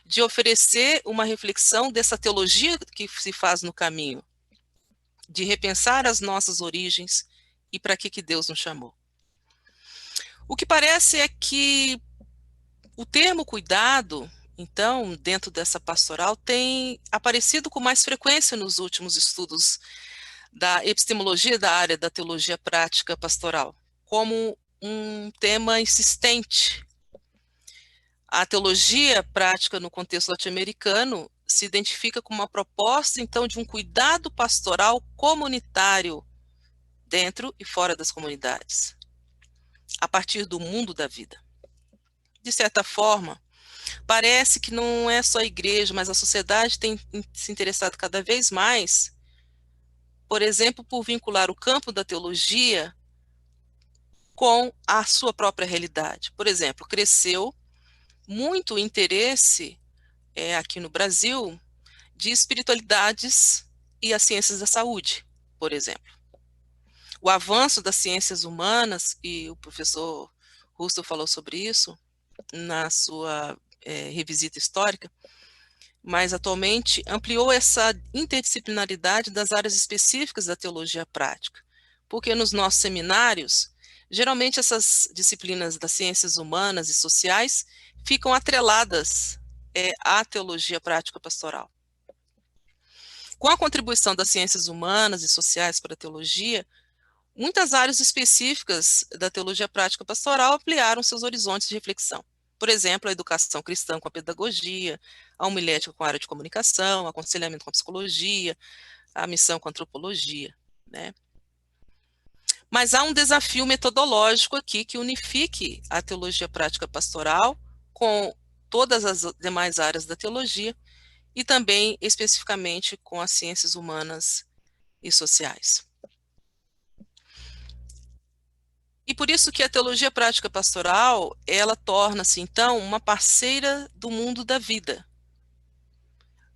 F: de oferecer uma reflexão dessa teologia que se faz no caminho, de repensar as nossas origens e para que Deus nos chamou. O que parece é que o termo cuidado, então, dentro dessa pastoral, tem aparecido com mais frequência nos últimos estudos da epistemologia da área da teologia prática pastoral, como um tema insistente. A teologia prática no contexto latino-americano se identifica com uma proposta, então, de um cuidado pastoral comunitário dentro e fora das comunidades, a partir do mundo da vida. De certa forma, Parece que não é só a igreja, mas a sociedade tem se interessado cada vez mais, por exemplo, por vincular o campo da teologia com a sua própria realidade. Por exemplo, cresceu muito o interesse aqui no Brasil de espiritualidades e as ciências da saúde, por exemplo. O avanço das ciências humanas, e o professor Russell falou sobre isso na sua revisita histórica, mas atualmente ampliou essa interdisciplinaridade das áreas específicas da teologia prática, porque nos nossos seminários, geralmente essas disciplinas das ciências humanas e sociais ficam atreladas à teologia prática pastoral. Com a contribuição das ciências humanas e sociais para a teologia, muitas áreas específicas da teologia prática pastoral ampliaram seus horizontes de reflexão. Por exemplo, a educação cristã com a pedagogia, a homilética com a área de comunicação, aconselhamento com a psicologia, a missão com a antropologia, né? Mas há um desafio metodológico aqui que unifique a teologia prática pastoral com todas as demais áreas da teologia e também especificamente com as ciências humanas e sociais. E por isso que a teologia prática pastoral, ela torna-se, então, uma parceira do mundo da vida.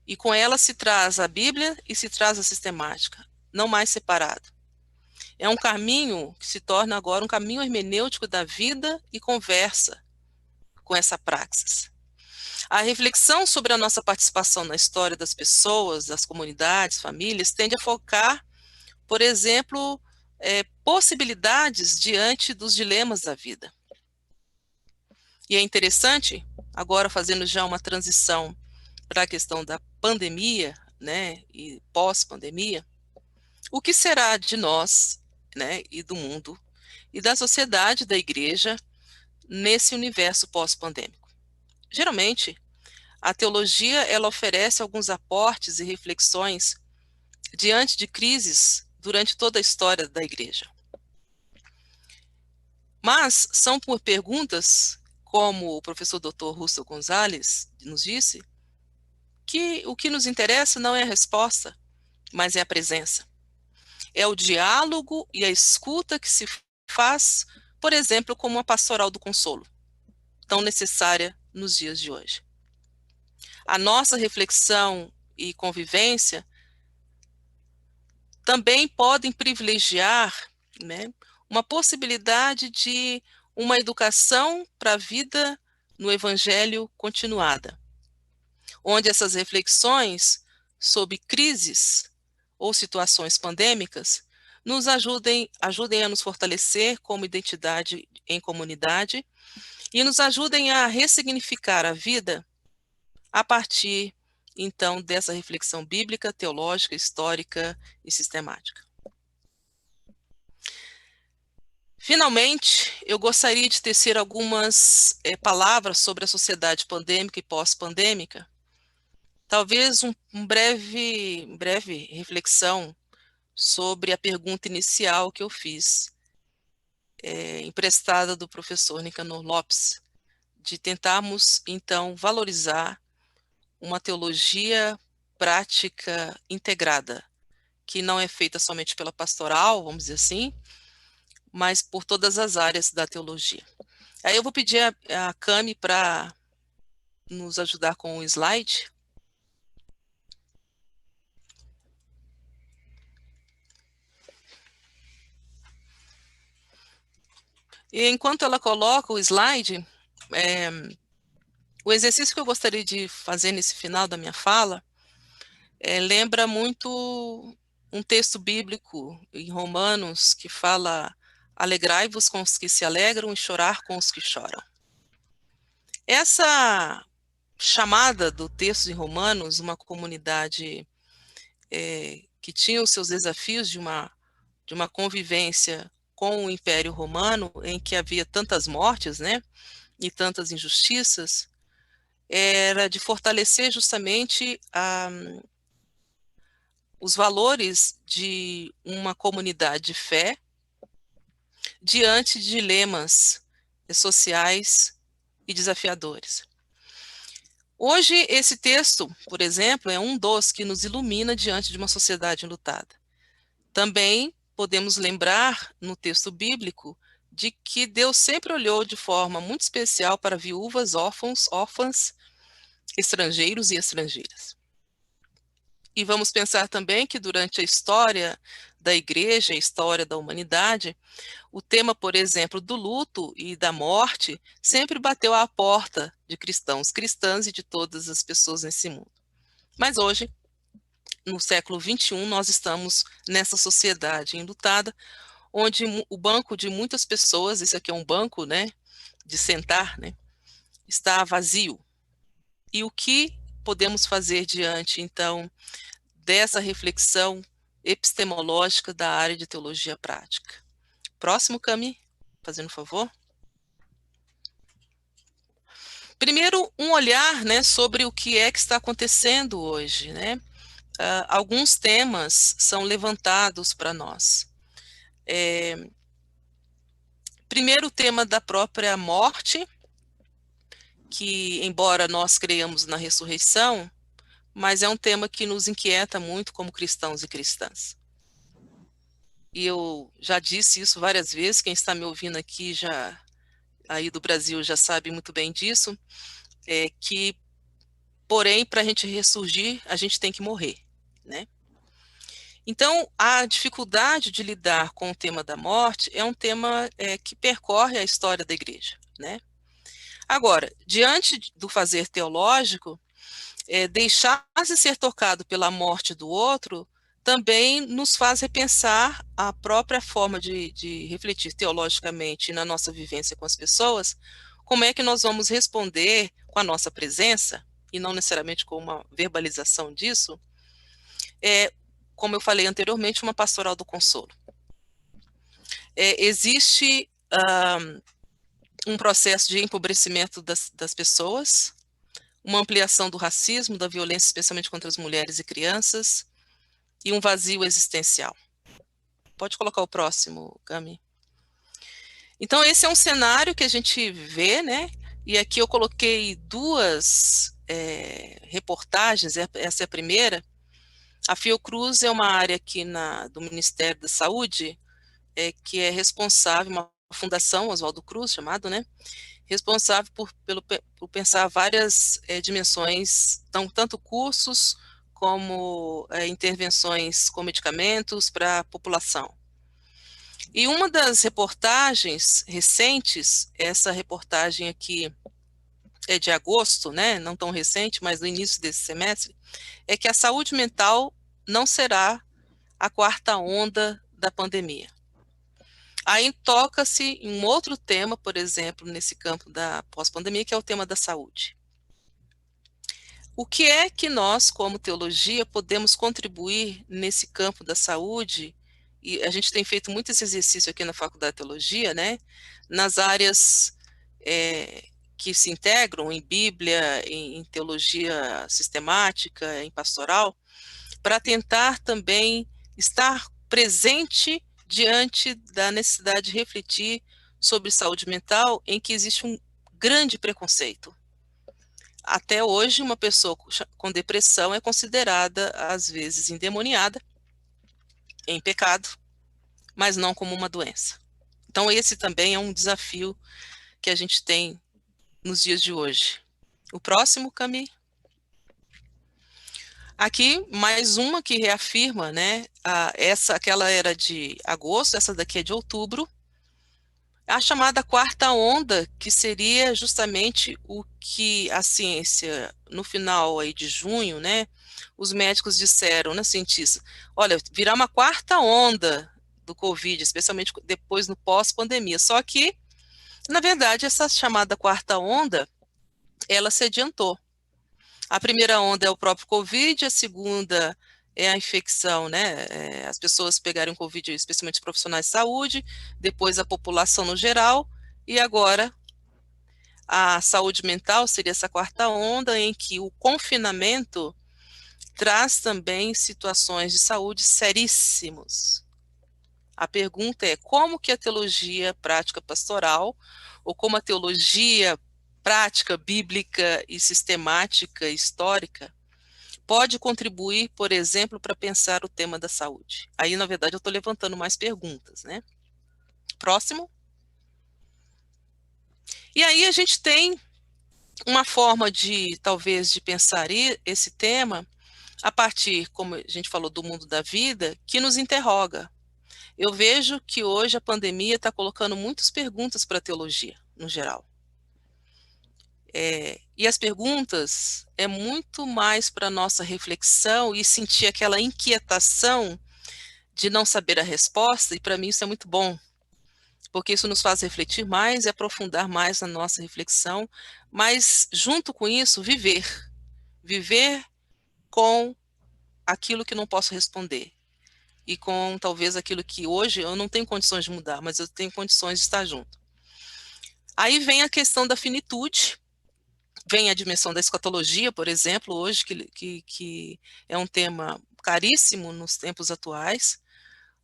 F: E com ela se traz a Bíblia e se traz a sistemática, não mais separado. É um caminho que se torna agora um caminho hermenêutico da vida e conversa com essa praxis. A reflexão sobre a nossa participação na história das pessoas, das comunidades, famílias, tende a focar, por exemplo, possibilidades diante dos dilemas da vida. E é interessante, agora fazendo já uma transição para a questão da pandemia, né, e pós-pandemia, o que será de nós, né, e do mundo, e da sociedade, da igreja, nesse universo pós-pandêmico? Geralmente, a teologia, ela oferece alguns aportes e reflexões diante de crises durante toda a história da igreja. Mas são por perguntas, como o professor Dr. Russell Gonzalez nos disse, que o que nos interessa não é a resposta, mas é a presença. É o diálogo e a escuta que se faz, por exemplo, como uma pastoral do consolo, tão necessária nos dias de hoje. A nossa reflexão e convivência também podem privilegiar, né, uma possibilidade de uma educação para a vida no Evangelho continuada, onde essas reflexões sobre crises ou situações pandêmicas nos ajudem a nos fortalecer como identidade em comunidade e nos ajudem a ressignificar a vida a partir, então, dessa reflexão bíblica, teológica, histórica e sistemática. Finalmente, eu gostaria de tecer algumas palavras sobre a sociedade pandêmica e pós-pandêmica. Talvez uma breve reflexão sobre a pergunta inicial que eu fiz, emprestada do professor Nicanor Lopes, de tentarmos, então, valorizar uma teologia prática integrada, que não é feita somente pela pastoral, vamos dizer assim, mas por todas as áreas da teologia. Aí eu vou pedir a Cami para nos ajudar com o slide. E enquanto ela coloca o slide, o exercício que eu gostaria de fazer nesse final da minha fala lembra muito um texto bíblico em Romanos que fala: alegrai-vos com os que se alegram e chorar com os que choram. Essa chamada do texto em Romanos, uma comunidade que tinha os seus desafios de uma convivência com o Império Romano, em que havia tantas mortes, né, e tantas injustiças, era de fortalecer justamente os valores de uma comunidade de fé diante de dilemas sociais e desafiadores. Hoje, esse texto, por exemplo, é um dos que nos ilumina diante de uma sociedade enlutada. Também podemos lembrar, no texto bíblico, de que Deus sempre olhou de forma muito especial para viúvas, órfãs, estrangeiros e estrangeiras. E vamos pensar também que durante a história da igreja, a história da humanidade, o tema, por exemplo, do luto e da morte sempre bateu à porta de cristãos, cristãs e de todas as pessoas nesse mundo. Mas hoje, no século XXI, nós estamos nessa sociedade enlutada, onde o banco de muitas pessoas, esse aqui é um banco, né, de sentar, né, está vazio. E o que podemos fazer diante, então, dessa reflexão epistemológica da área de teologia prática? Próximo, Cami, fazendo um favor. Primeiro, um olhar, né, sobre o que é que está acontecendo hoje, né? Alguns temas são levantados para nós. Primeiro, o tema da própria morte, que, embora nós creiamos na ressurreição, mas é um tema que nos inquieta muito como cristãos e cristãs. E eu já disse isso várias vezes, quem está me ouvindo aqui já aí do Brasil já sabe muito bem disso, que, porém, para a gente ressurgir, a gente tem que morrer, né? Então, a dificuldade de lidar com o tema da morte é um tema que percorre a história da igreja, né? Agora, diante do fazer teológico, deixar-se ser tocado pela morte do outro também nos faz repensar a própria forma de refletir teologicamente na nossa vivência com as pessoas, como é que nós vamos responder com a nossa presença, e não necessariamente com uma verbalização disso, como eu falei anteriormente, uma pastoral do consolo. Existe um processo de empobrecimento das pessoas, uma ampliação do racismo, da violência, especialmente contra as mulheres e crianças, e um vazio existencial. Pode colocar o próximo, Gami. Então, esse é um cenário que a gente vê, né? E aqui eu coloquei duas reportagens, essa é a primeira. A Fiocruz é uma área aqui do Ministério da Saúde, que é responsável, uma fundação, Oswaldo Cruz, chamado, né? Responsável por pensar várias dimensões, tanto cursos como intervenções com medicamentos para a população. E uma das reportagens recentes, essa reportagem aqui é de agosto, né, não tão recente, mas no início desse semestre, é que a saúde mental não será a quarta onda da pandemia. Aí toca-se em um outro tema, por exemplo, nesse campo da pós-pandemia, que é o tema da saúde. O que é que nós, como teologia, podemos contribuir nesse campo da saúde? E a gente tem feito muito esse exercício aqui na Faculdade de Teologia, né? Nas áreas que se integram em Bíblia, em teologia sistemática, em pastoral, para tentar também estar presente diante da necessidade de refletir sobre saúde mental, em que existe um grande preconceito. Até hoje, uma pessoa com depressão é considerada, às vezes, endemoniada, em pecado, mas não como uma doença. Então, esse também é um desafio que a gente tem nos dias de hoje. O próximo, Cami. Aqui, mais uma que reafirma, né? Aquela era de agosto, essa daqui é de outubro. A chamada quarta onda, que seria justamente o que a ciência, no final aí de junho, né, os médicos disseram, né, cientistas, olha, virá uma quarta onda do Covid, especialmente depois no pós-pandemia. Só que, na verdade, essa chamada quarta onda, ela se adiantou. A primeira onda é o próprio Covid, a segunda é a infecção, né? As pessoas pegarem Covid, especialmente os profissionais de saúde, depois a população no geral, e agora a saúde mental seria essa quarta onda, em que o confinamento traz também situações de saúde seríssimos. A pergunta é como que a teologia prática pastoral, ou como a teologia prática, bíblica e sistemática, histórica, pode contribuir, por exemplo, para pensar o tema da saúde? Aí, na verdade, eu estou levantando mais perguntas, né? Próximo. E aí a gente tem uma forma de, talvez, de pensar esse tema a partir, como a gente falou, do mundo da vida, que nos interroga. Eu vejo que hoje a pandemia está colocando muitas perguntas para a teologia, no geral. E as perguntas é muito mais para a nossa reflexão e sentir aquela inquietação de não saber a resposta, e para mim isso é muito bom, porque isso nos faz refletir mais e aprofundar mais na nossa reflexão, mas junto com isso, viver com aquilo que não posso responder, e com talvez aquilo que hoje eu não tenho condições de mudar, mas eu tenho condições de estar junto. Aí vem a questão da finitude, vem a dimensão da escatologia, por exemplo, hoje, que é um tema caríssimo nos tempos atuais.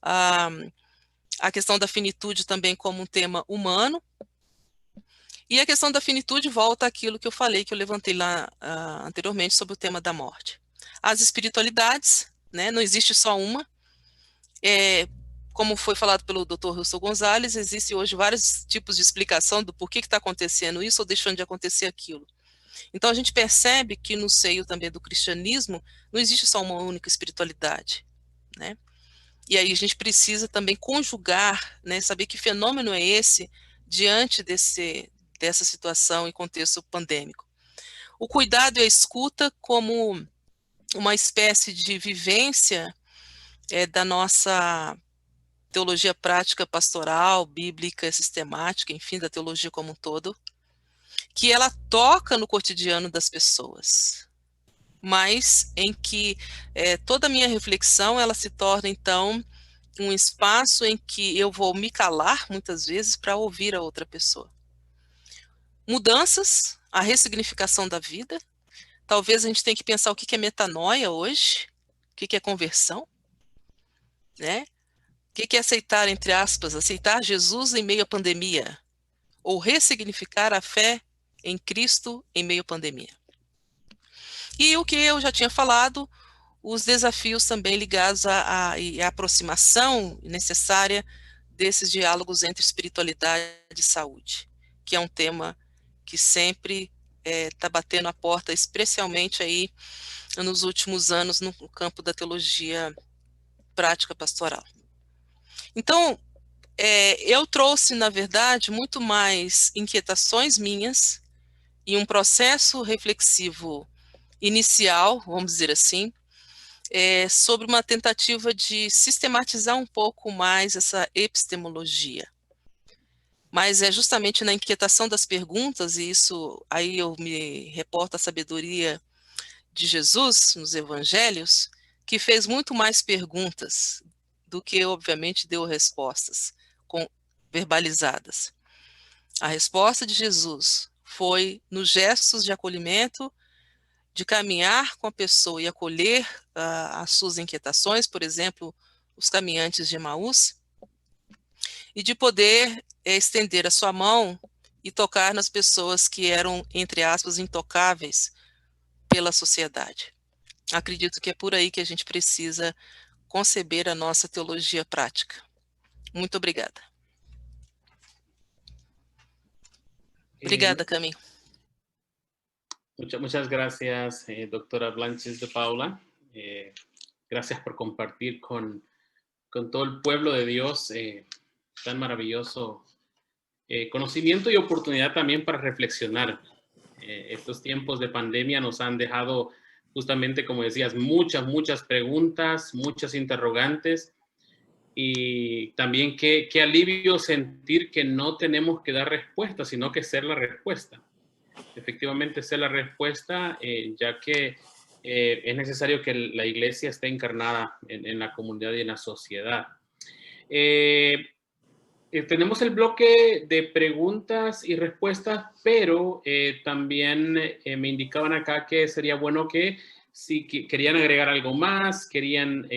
F: A questão da finitude também como um tema humano. E a questão da finitude volta àquilo que eu falei, que eu levantei lá anteriormente sobre o tema da morte. As espiritualidades, né, não existe só uma. Como foi falado pelo Dr. Russell Gonzalez, existe hoje vários tipos de explicação do porquê que está acontecendo isso ou deixando de acontecer aquilo. Então a gente percebe que no seio também do cristianismo não existe só uma única espiritualidade, né? E aí a gente precisa também conjugar, né, saber que fenômeno é esse diante dessa situação e contexto pandêmico. O cuidado e a escuta como uma espécie de vivência da nossa teologia prática pastoral, bíblica, sistemática, enfim, da teologia como um todo, que ela toca no cotidiano das pessoas, mas em que toda a minha reflexão ela se torna, então, um espaço em que eu vou me calar, muitas vezes, para ouvir a outra pessoa. Mudanças, a ressignificação da vida. Talvez a gente tenha que pensar o que é metanoia hoje, o que é conversão, né? O que é aceitar, entre aspas, aceitar Jesus em meio à pandemia, ou ressignificar a fé em Cristo em meio à pandemia. E o que eu já tinha falado, os desafios também ligados à aproximação necessária desses diálogos entre espiritualidade e saúde, que é um tema que sempre está batendo a porta, especialmente aí nos últimos anos no campo da teologia prática pastoral. Então, eu trouxe, na verdade, muito mais inquietações minhas e um processo reflexivo inicial, vamos dizer assim, sobre uma tentativa de sistematizar um pouco mais essa epistemologia. Mas é justamente na inquietação das perguntas, e isso aí eu me reporto à sabedoria de Jesus nos evangelhos, que fez muito mais perguntas do que, obviamente, deu respostas verbalizadas. A resposta de Jesus foi nos gestos de acolhimento, de caminhar com a pessoa e acolher as suas inquietações, por exemplo, os caminhantes de Emaús, e de poder estender a sua mão e tocar nas pessoas que eram, entre aspas, intocáveis pela sociedade. Acredito que é por aí que a gente precisa conceber a nossa teologia prática. Muito obrigada. Obrigada, Camille.
D: Muchas gracias, doctora Blanches de Paula. Gracias por compartir con todo el pueblo de Dios tan maravilloso conocimiento y oportunidad también para reflexionar. Estos tiempos de pandemia nos han dejado justamente, como decías, muchas preguntas, muchas interrogantes, y también qué alivio sentir que no tenemos que dar respuesta, sino que ser la respuesta. Efectivamente ser la respuesta, ya que es necesario que la iglesia esté encarnada en la comunidad y en la sociedad. Tenemos el bloque de preguntas y respuestas, pero también me indicaban acá que sería bueno que si querían agregar algo más, querían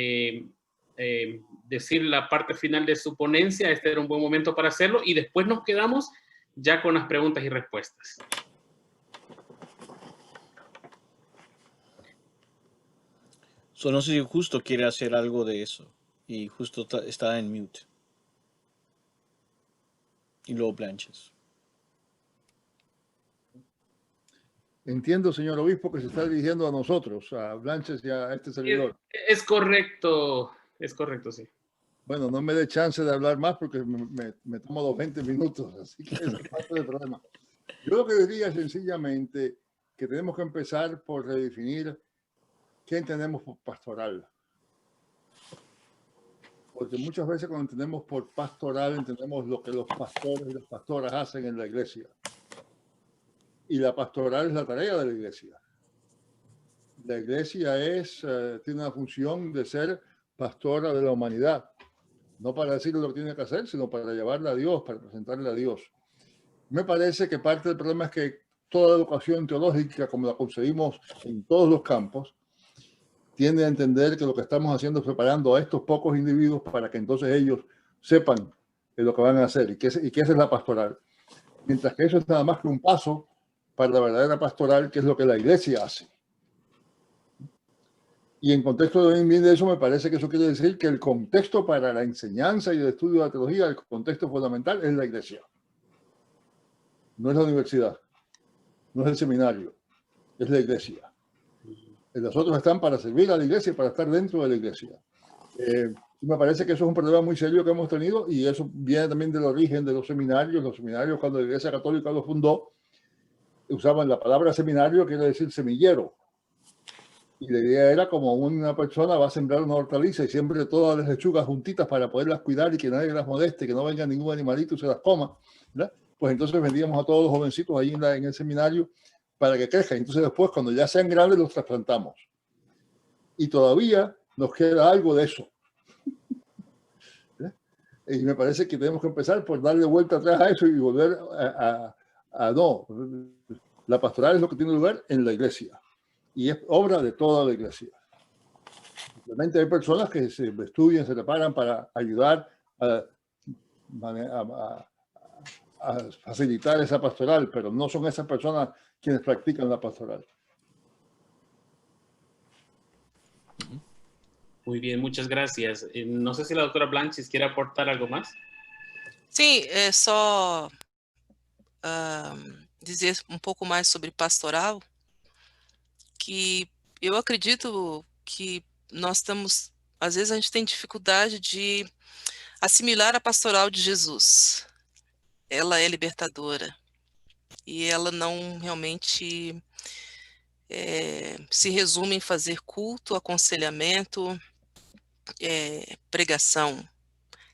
D: decir la parte final de su ponencia, este era un buen momento para hacerlo, y después nos quedamos ya con las preguntas y respuestas.
A: So, no sé si Justo quiere hacer algo de eso. Y Justo está en mute. Y luego Blanches.
E: Entiendo, señor obispo, que se está dirigiendo a nosotros, a Blanches y a este servidor.
D: Es correcto, sí.
E: Bueno, no me dé chance de hablar más porque me tomo los 20 minutos, así que esa es parte del problema. Yo lo que diría sencillamente que tenemos que empezar por redefinir qué entendemos por pastoral. Porque muchas veces cuando entendemos por pastoral, entendemos lo que los pastores y las pastoras hacen en la iglesia. Y la pastoral es la tarea de la iglesia. La iglesia tiene una función de ser pastora de la humanidad. No para decirle lo que tiene que hacer, sino para llevarla a Dios, para presentarle a Dios. Me parece que parte del problema es que toda la educación teológica, como la concebimos en todos los campos, tiende a entender que lo que estamos haciendo es preparando a estos pocos individuos para que entonces ellos sepan lo que van a hacer y que esa es la pastoral. Mientras que eso es nada más que un paso para la verdadera pastoral, que es lo que la iglesia hace. Y en contexto de eso, me parece que eso quiere decir que el contexto para la enseñanza y el estudio de la teología, el contexto fundamental es la iglesia. No es la universidad, no es el seminario, es la iglesia. Los otros están para servir a la iglesia y para estar dentro de la iglesia. Me parece que eso es un problema muy serio que hemos tenido y eso viene también del origen de los seminarios. Los seminarios, cuando la Iglesia Católica los fundó, usaban la palabra seminario, quiere decir semillero. Y la idea era como una persona va a sembrar una hortaliza y siempre todas las lechugas juntitas para poderlas cuidar y que nadie las moleste, que no venga ningún animalito y se las coma, ¿verdad? Pues entonces vendíamos a todos los jovencitos ahí en el seminario para que crezcan. Entonces después, cuando ya sean grandes, los trasplantamos. Y todavía nos queda algo de eso. Y me parece que tenemos que empezar por darle vuelta atrás a eso y volver no. La pastoral es lo que tiene lugar en la iglesia. Y es obra de toda la iglesia. Simplemente hay personas que se estudian, se preparan para ayudar a facilitar esa pastoral, pero no son esas personas quienes practican la pastoral.
D: Muy bien, muchas gracias. No sé si la doctora Blanches quiere aportar algo más.
F: Sim, é só dizer um pouco mais sobre pastoral, que eu acredito que nós estamos, às vezes a gente tem dificuldade de assimilar a pastoral de Jesus. Ela é libertadora e ela não realmente se resume em fazer culto, aconselhamento, pregação.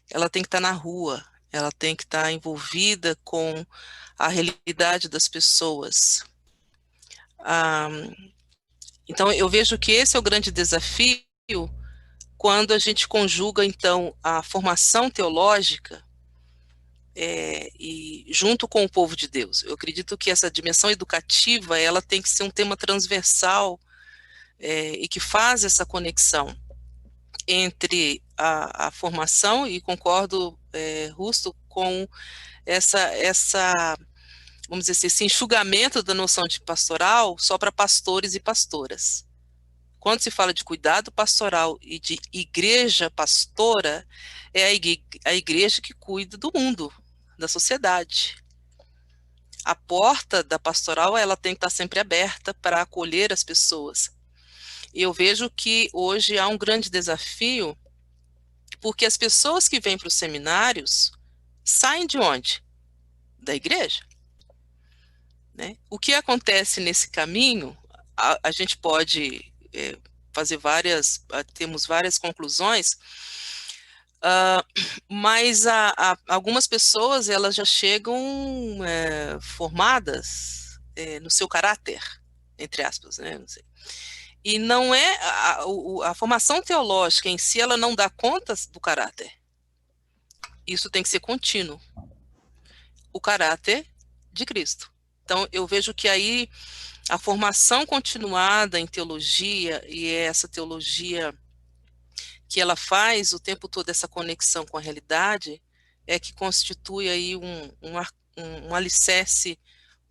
F: Ela tem que estar na rua, ela tem que estar envolvida com a realidade das pessoas. Então, eu vejo que esse é o grande desafio quando a gente conjuga, então, a formação teológica e junto com o povo de Deus. Eu acredito que essa dimensão educativa, ela tem que ser um tema transversal e que faz essa conexão entre a formação, e concordo, Rusto, com essa, vamos dizer assim, esse enxugamento da noção de pastoral só para pastores e pastoras. Quando se fala de cuidado pastoral e de igreja pastora, é a igreja que cuida do mundo, da sociedade. A porta da pastoral, ela tem que estar sempre aberta para acolher as pessoas. E eu vejo que hoje há um grande desafio, porque as pessoas que vêm para os seminários saem de onde? Da igreja. Né? O que acontece nesse caminho, a gente pode fazer temos várias conclusões, mas algumas pessoas, elas já chegam formadas no seu caráter, entre aspas, né? Não sei. E não é a formação teológica em si, ela não dá conta do caráter. Isso tem que ser contínuo. O caráter de Cristo. Então, eu vejo que aí a formação continuada em teologia, e essa teologia que ela faz o tempo todo, essa conexão com a realidade, é que constitui aí um alicerce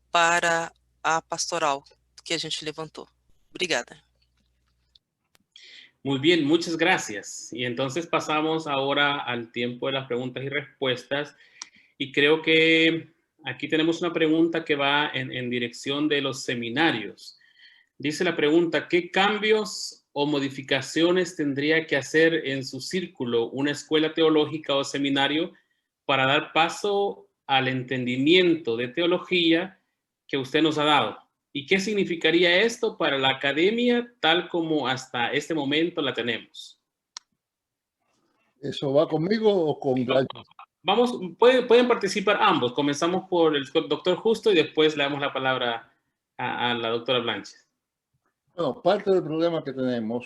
F: para a pastoral que a gente levantou. Obrigada.
D: Muy bien, muchas gracias. Y entonces pasamos ahora al tiempo de las preguntas y respuestas. Y creo que aquí tenemos una pregunta que va en dirección de los seminarios. Dice la pregunta, ¿qué cambios o modificaciones tendría que hacer en su círculo una escuela teológica o seminario para dar paso al entendimiento de teología que usted nos ha dado? ¿Y qué significaría esto para la academia tal como hasta este momento la tenemos?
E: ¿Eso va conmigo o con Blanches?
D: Vamos, pueden participar ambos. Comenzamos por el doctor Justo y después le damos la palabra a la doctora Blanches.
E: Bueno, parte del problema que tenemos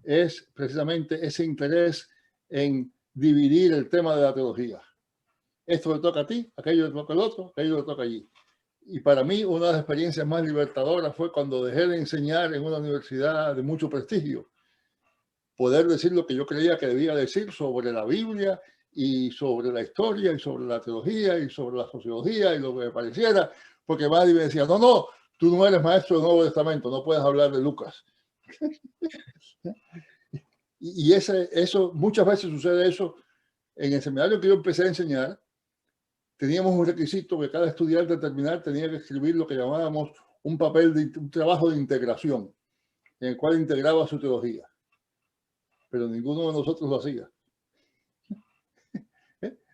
E: es precisamente ese interés en dividir el tema de la teología. Esto le toca a ti, aquello le toca al otro, aquello le toca allí. Y para mí una de las experiencias más libertadoras fue cuando dejé de enseñar en una universidad de mucho prestigio, poder decir lo que yo creía que debía decir sobre la Biblia y sobre la historia y sobre la teología y sobre la sociología y lo que me pareciera, porque nadie me decía, no, tú no eres maestro del Nuevo Testamento, no puedes hablar de Lucas. Y eso, muchas veces sucede eso. En el seminario que yo empecé a enseñar, teníamos un requisito que cada estudiante al terminar tenía que escribir lo que llamábamos un trabajo de integración, en el cual integraba su teología. Pero ninguno de nosotros lo hacía.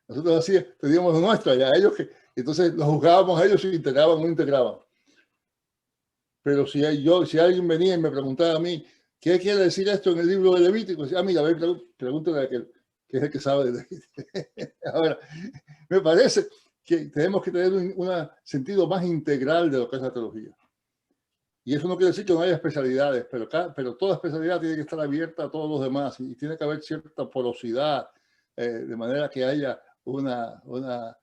E: Nosotros teníamos lo nuestro, ya ellos entonces los juzgábamos a ellos si integraban o no integraban. Pero si alguien venía y me preguntaba a mí, ¿qué quiere decir esto en el libro de Levítico? Decía, mira, pregúntale a aquel, que es el que sabe de Levítico. Ahora, me parece que tenemos que tener un sentido más integral de lo que es la teología. Y eso no quiere decir que no haya especialidades, pero toda especialidad tiene que estar abierta a todos los demás y tiene que haber cierta porosidad, de manera que haya una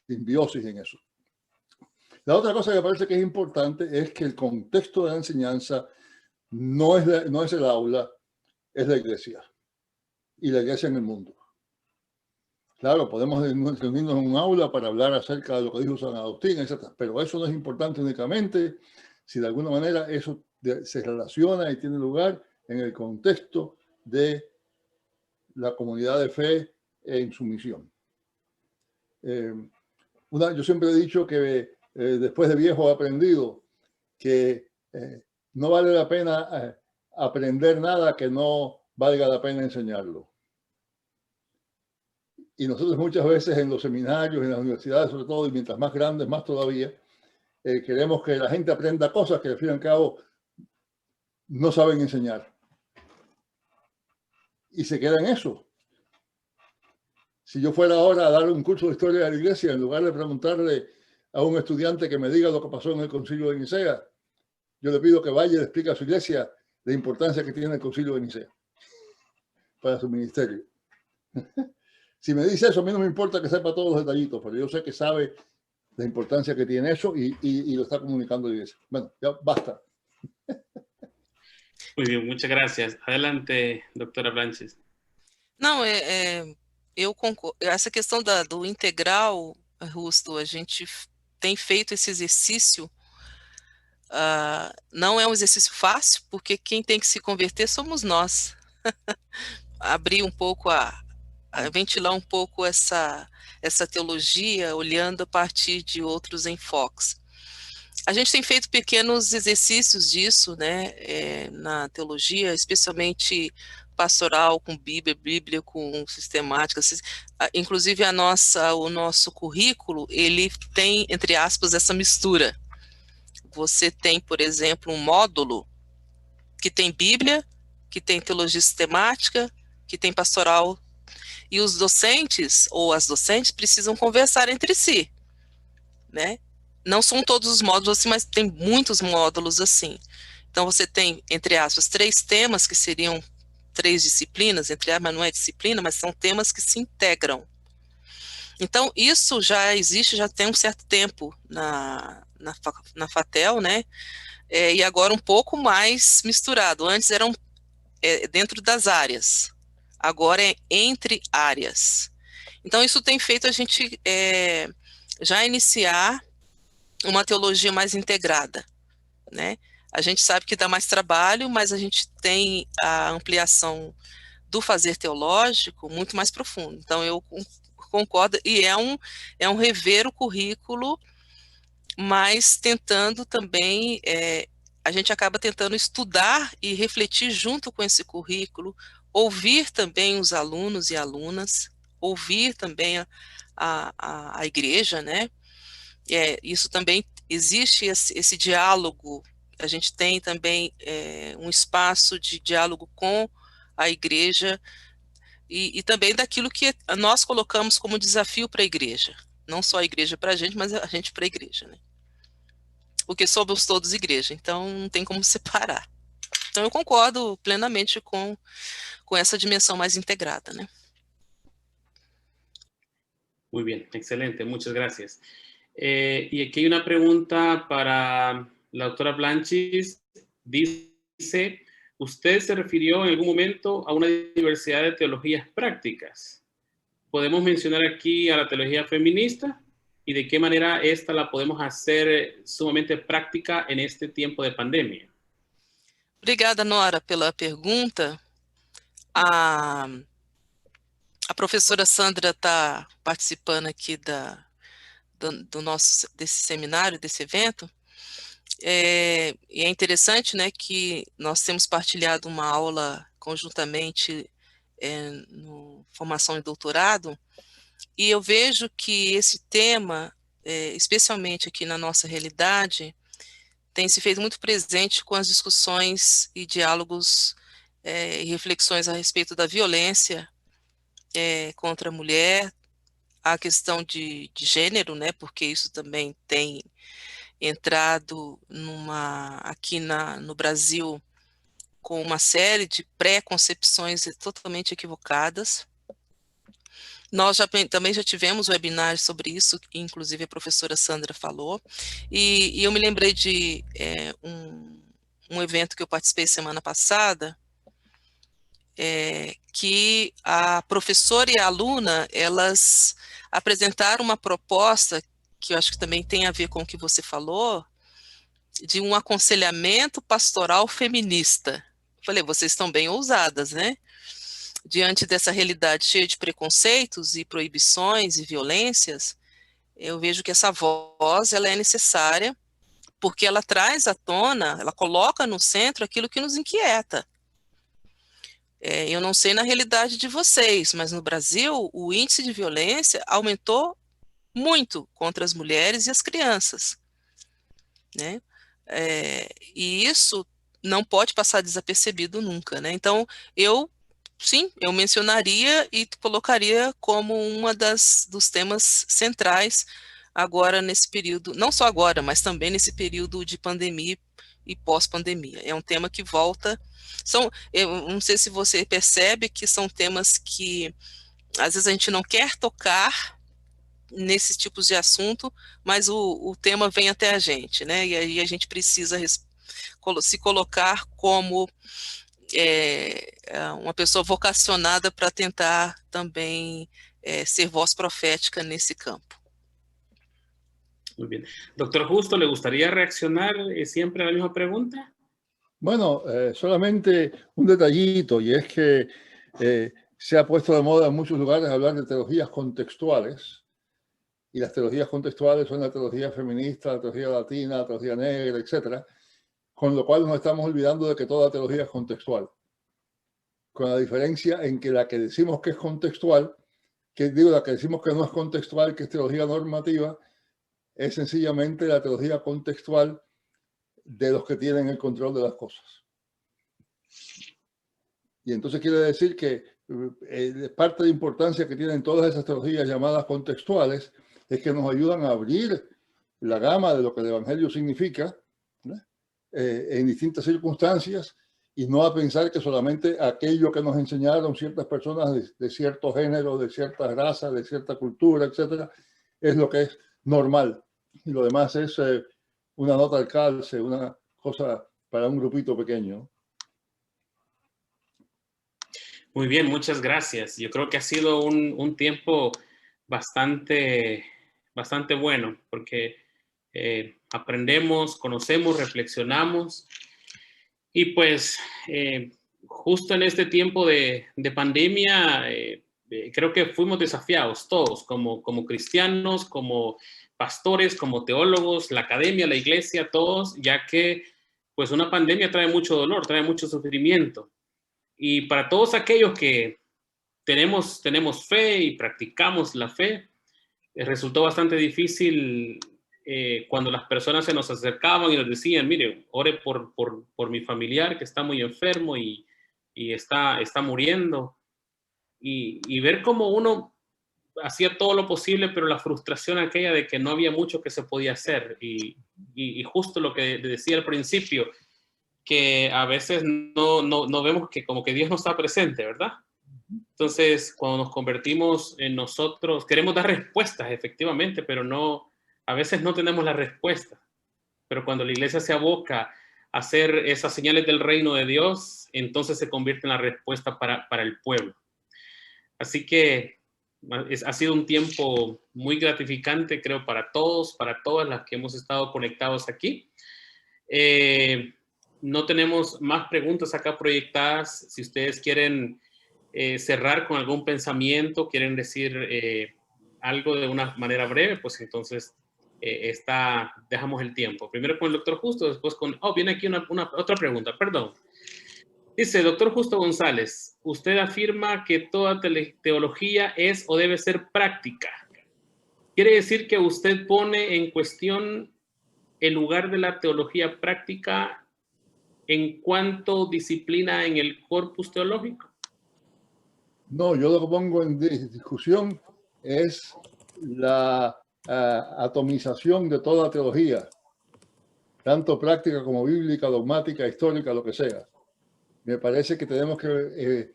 E: simbiosis en eso. La otra cosa que me parece que es importante es que el contexto de la enseñanza no es el aula, es la iglesia. Y la iglesia en el mundo. Claro, podemos reunirnos en un aula para hablar acerca de lo que dijo San Agustín, etc. Pero eso no es importante únicamente si de alguna manera eso se relaciona y tiene lugar en el contexto de la comunidad de fe en su misión. Yo siempre he dicho que después de viejo he aprendido que no vale la pena aprender nada que no valga la pena enseñarlo. Y nosotros muchas veces en los seminarios, en las universidades sobre todo, y mientras más grandes, más todavía, queremos que la gente aprenda cosas que al fin y al cabo no saben enseñar. Y se queda en eso. Si yo fuera ahora a dar un curso de historia de la iglesia, en lugar de preguntarle a un estudiante que me diga lo que pasó en el Concilio de Nicea, yo le pido que vaya y le explique a su iglesia la importancia que tiene el Concilio de Nicea para su ministerio. Si me dice eso, a mí no me importa que sepa todos los detallitos, pero yo sé que sabe la importancia que tiene eso y lo está comunicando a la iglesia. Bueno, ya basta.
D: Muy bien, muchas gracias. Adelante, doctora Blanches.
F: Não, eu concordo. Essa questão do integral, Justo, a gente tem feito esse exercício. Não é um exercício fácil, porque quem tem que se converter somos nós. Abrir um pouco, ventilar um pouco essa teologia, olhando a partir de outros enfoques. A gente tem feito pequenos exercícios disso, né, na teologia, especialmente pastoral, com Bíblia com sistemática. Inclusive o nosso currículo, ele tem, entre aspas, essa mistura. Você tem, por exemplo, um módulo que tem Bíblia, que tem teologia sistemática, que tem pastoral, e os docentes ou as docentes precisam conversar entre si, né? Não são todos os módulos assim, mas tem muitos módulos assim. Então você tem, entre aspas, 3 temas que seriam 3 disciplinas, mas não é disciplina, mas são temas que se integram. Então isso já existe, já tem um certo tempo na FATEL, né? E agora um pouco mais misturado. Antes eram dentro das áreas, agora é entre áreas. Então isso tem feito a gente já iniciar uma teologia mais integrada, né? A gente sabe que dá mais trabalho, mas a gente tem a ampliação do fazer teológico muito mais profundo. Então, eu concordo, e é um rever o currículo, mas tentando também, a gente acaba tentando estudar e refletir junto com esse currículo, ouvir também os alunos e alunas, ouvir também a igreja, né? Isso também existe esse diálogo, a gente tem também um espaço de diálogo com a igreja e também daquilo que nós colocamos como desafio para a igreja, não só a igreja para a gente, mas a gente para a igreja, né? Porque somos todos igreja, então não tem como separar. Então eu concordo plenamente com essa dimensão mais integrada, né?
D: Muy bien, excelente, muchas gracias. Y aquí hay una pregunta para la doctora Blanchis. Dice, usted se refirió en algún momento a una diversidad de teologías prácticas. ¿Podemos mencionar aquí a la teología feminista? ¿Y de qué manera esta la podemos hacer sumamente práctica en este tiempo de pandemia?
F: Obrigada, Nora, pela pergunta. A professora Sandra está participando aqui desse seminário, desse evento, e é interessante, né, que nós temos partilhado uma aula conjuntamente no formação e doutorado, e eu vejo que esse tema, especialmente aqui na nossa realidade, tem se feito muito presente com as discussões e diálogos e reflexões a respeito da violência contra a mulher, a questão de gênero, né, porque isso também tem entrado aqui no Brasil com uma série de pré-concepções totalmente equivocadas. Nós também já tivemos webinários sobre isso, inclusive a professora Sandra falou, e eu me lembrei de um evento que eu participei semana passada, que a professora e a aluna, elas apresentaram uma proposta, que eu acho que também tem a ver com o que você falou, de um aconselhamento pastoral feminista. Falei, vocês estão bem ousadas, né? Diante dessa realidade cheia de preconceitos e proibições e violências, eu vejo que essa voz ela é necessária, porque ela traz à tona, ela coloca no centro aquilo que nos inquieta. Eu não sei na realidade de vocês, mas no Brasil o índice de violência aumentou muito contra as mulheres e as crianças, né? E isso não pode passar desapercebido nunca, né? Então, sim, eu mencionaria e colocaria como uma dos temas centrais agora nesse período, não só agora, mas também nesse período de pandemia e pós-pandemia. É um tema que volta, eu não sei se você percebe que são temas que às vezes a gente não quer tocar nesses tipos de assunto, mas o tema vem até a gente, né? E aí a gente precisa se colocar como uma pessoa vocacionada para tentar também ser voz profética nesse campo.
D: Muy bien. Doctor Justo, ¿le gustaría reaccionar siempre a la misma pregunta?
E: Bueno, solamente un detallito, y es que se ha puesto de moda en muchos lugares hablar de teologías contextuales, y las teologías contextuales son la teología feminista, la teología latina, la teología negra, etc., con lo cual nos estamos olvidando de que toda teología es contextual, con la diferencia en que la que decimos que es contextual, la que decimos que no es contextual, que es teología normativa, es sencillamente la teología contextual de los que tienen el control de las cosas. Y entonces quiere decir que parte de importancia que tienen todas esas teologías llamadas contextuales es que nos ayudan a abrir la gama de lo que el Evangelio significa, ¿no?, en distintas circunstancias, y no a pensar que solamente aquello que nos enseñaron ciertas personas de cierto género, de cierta raza, de cierta cultura, etcétera, es lo que es normal. Y lo demás es una nota al calce, una cosa para un grupito pequeño.
D: Muy bien, muchas gracias. Yo creo que ha sido un tiempo bastante bueno, porque aprendemos, conocemos, reflexionamos Y pues justo en este tiempo de pandemia, creo que fuimos desafiados todos, como cristianos, como pastores, como teólogos, la academia, la iglesia, todos, ya que pues una pandemia trae mucho dolor, trae mucho sufrimiento. Y para todos aquellos que tenemos fe y practicamos la fe, resultó bastante difícil cuando las personas se nos acercaban y nos decían, mire, ore por mi familiar que está muy enfermo y está muriendo. Y ver cómo uno hacía todo lo posible, pero la frustración aquella de que no había mucho que se podía hacer. Y justo lo que decía al principio, que a veces no vemos que como que Dios no está presente, ¿verdad? Entonces, cuando nos convertimos en nosotros, queremos dar respuestas, efectivamente, pero a veces no tenemos la respuesta. Pero cuando la iglesia se aboca a hacer esas señales del reino de Dios, entonces se convierte en la respuesta para el pueblo. Así que ha sido un tiempo muy gratificante, creo, para todos, para todas las que hemos estado conectados aquí. No tenemos más preguntas acá proyectadas. Si ustedes quieren cerrar con algún pensamiento, quieren decir algo de una manera breve, pues entonces dejamos el tiempo. Primero con el doctor Justo, después con... Oh, viene aquí otra pregunta, perdón. Dice, doctor Justo González, usted afirma que toda teología es o debe ser práctica. ¿Quiere decir que usted pone en cuestión el lugar de la teología práctica en cuanto disciplina en el corpus teológico?
E: No, yo lo que pongo en discusión es la atomización de toda teología, tanto práctica como bíblica, dogmática, histórica, lo que sea. Me parece que tenemos que,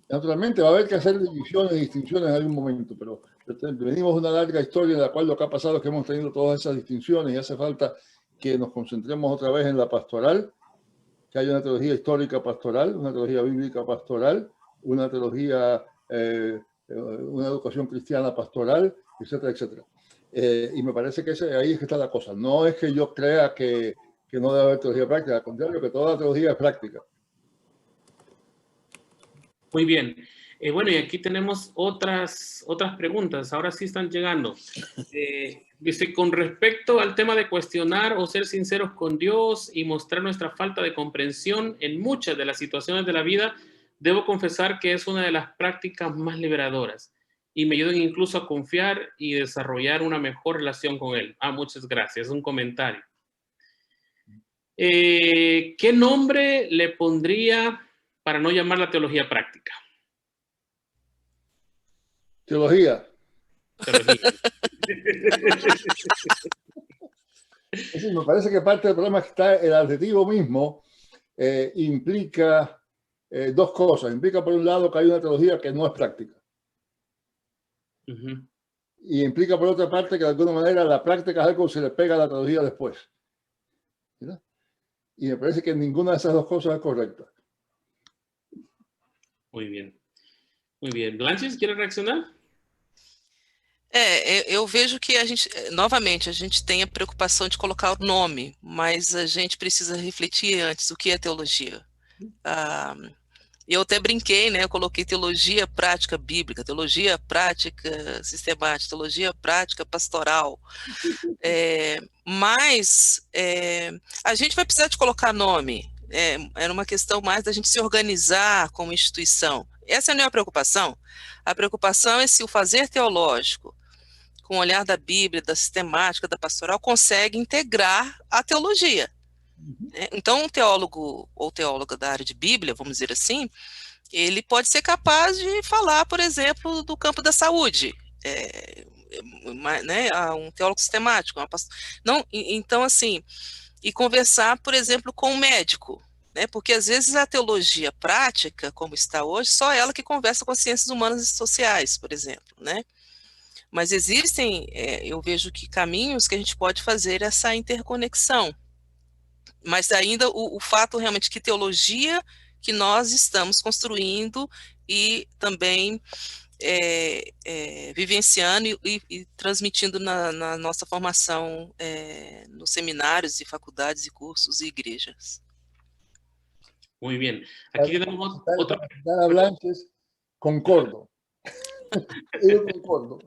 E: naturalmente va a haber que hacer divisiones y distinciones en algún momento, pero venimos de una larga historia en la cual lo que ha pasado es que hemos tenido todas esas distinciones y hace falta que nos concentremos otra vez en la pastoral, que haya una teología histórica pastoral, una teología bíblica pastoral, una teología, una educación cristiana pastoral, etcétera, etcétera. Y me parece que ahí es que está la cosa. No es que yo crea que no debe haber teología práctica, al contrario, que toda la teología es práctica.
D: Muy bien. Bueno, y aquí tenemos otras preguntas. Ahora sí están llegando. Dice, con respecto al tema de cuestionar o ser sinceros con Dios y mostrar nuestra falta de comprensión en muchas de las situaciones de la vida, debo confesar que es una de las prácticas más liberadoras y me ayudan incluso a confiar y desarrollar una mejor relación con Él. Muchas gracias. Un comentario. ¿Qué nombre le pondría para no llamar la teología práctica?
E: Teología. Me parece que parte del problema es que está el adjetivo mismo implica dos cosas. Implica, por un lado, que hay una teología que no es práctica. Y implica, por otra parte, que de alguna manera la práctica es algo que se le pega a la teología después. ¿Verdad? Y me parece que ninguna de esas dos cosas es correcta.
D: Muy bien. Muy bien. Blanches, ¿quiere reaccionar?
F: Eu vejo que novamente, a gente tem a preocupação de colocar o nome, mas a gente precisa refletir antes o que é teologia. Eu até brinquei, né? Eu coloquei teologia prática bíblica, teologia prática sistemática, teologia prática pastoral. Mas a gente vai precisar de colocar nome. Era uma questão mais da gente se organizar como instituição. Essa não é a preocupação. A preocupação é se o fazer teológico, com o olhar da Bíblia, da sistemática, da pastoral, consegue integrar a teologia. Então, um teólogo ou teóloga da área de Bíblia, vamos dizer assim, ele pode ser capaz de falar, por exemplo, do campo da saúde, né, um teólogo sistemático, então, assim, e conversar, por exemplo, com um médico, né, porque às vezes a teologia prática, como está hoje, só ela que conversa com as ciências humanas e sociais, por exemplo, né? Mas existem, eu vejo que caminhos que a gente pode fazer essa interconexão. Mas ainda o fato realmente que teologia que nós estamos construindo e também vivenciando e transmitindo na nossa formação nos seminários e faculdades e cursos e igrejas.
D: Muy bien. Aquí tenemos otra.
E: Para Blanches, concordo. Yo concordo.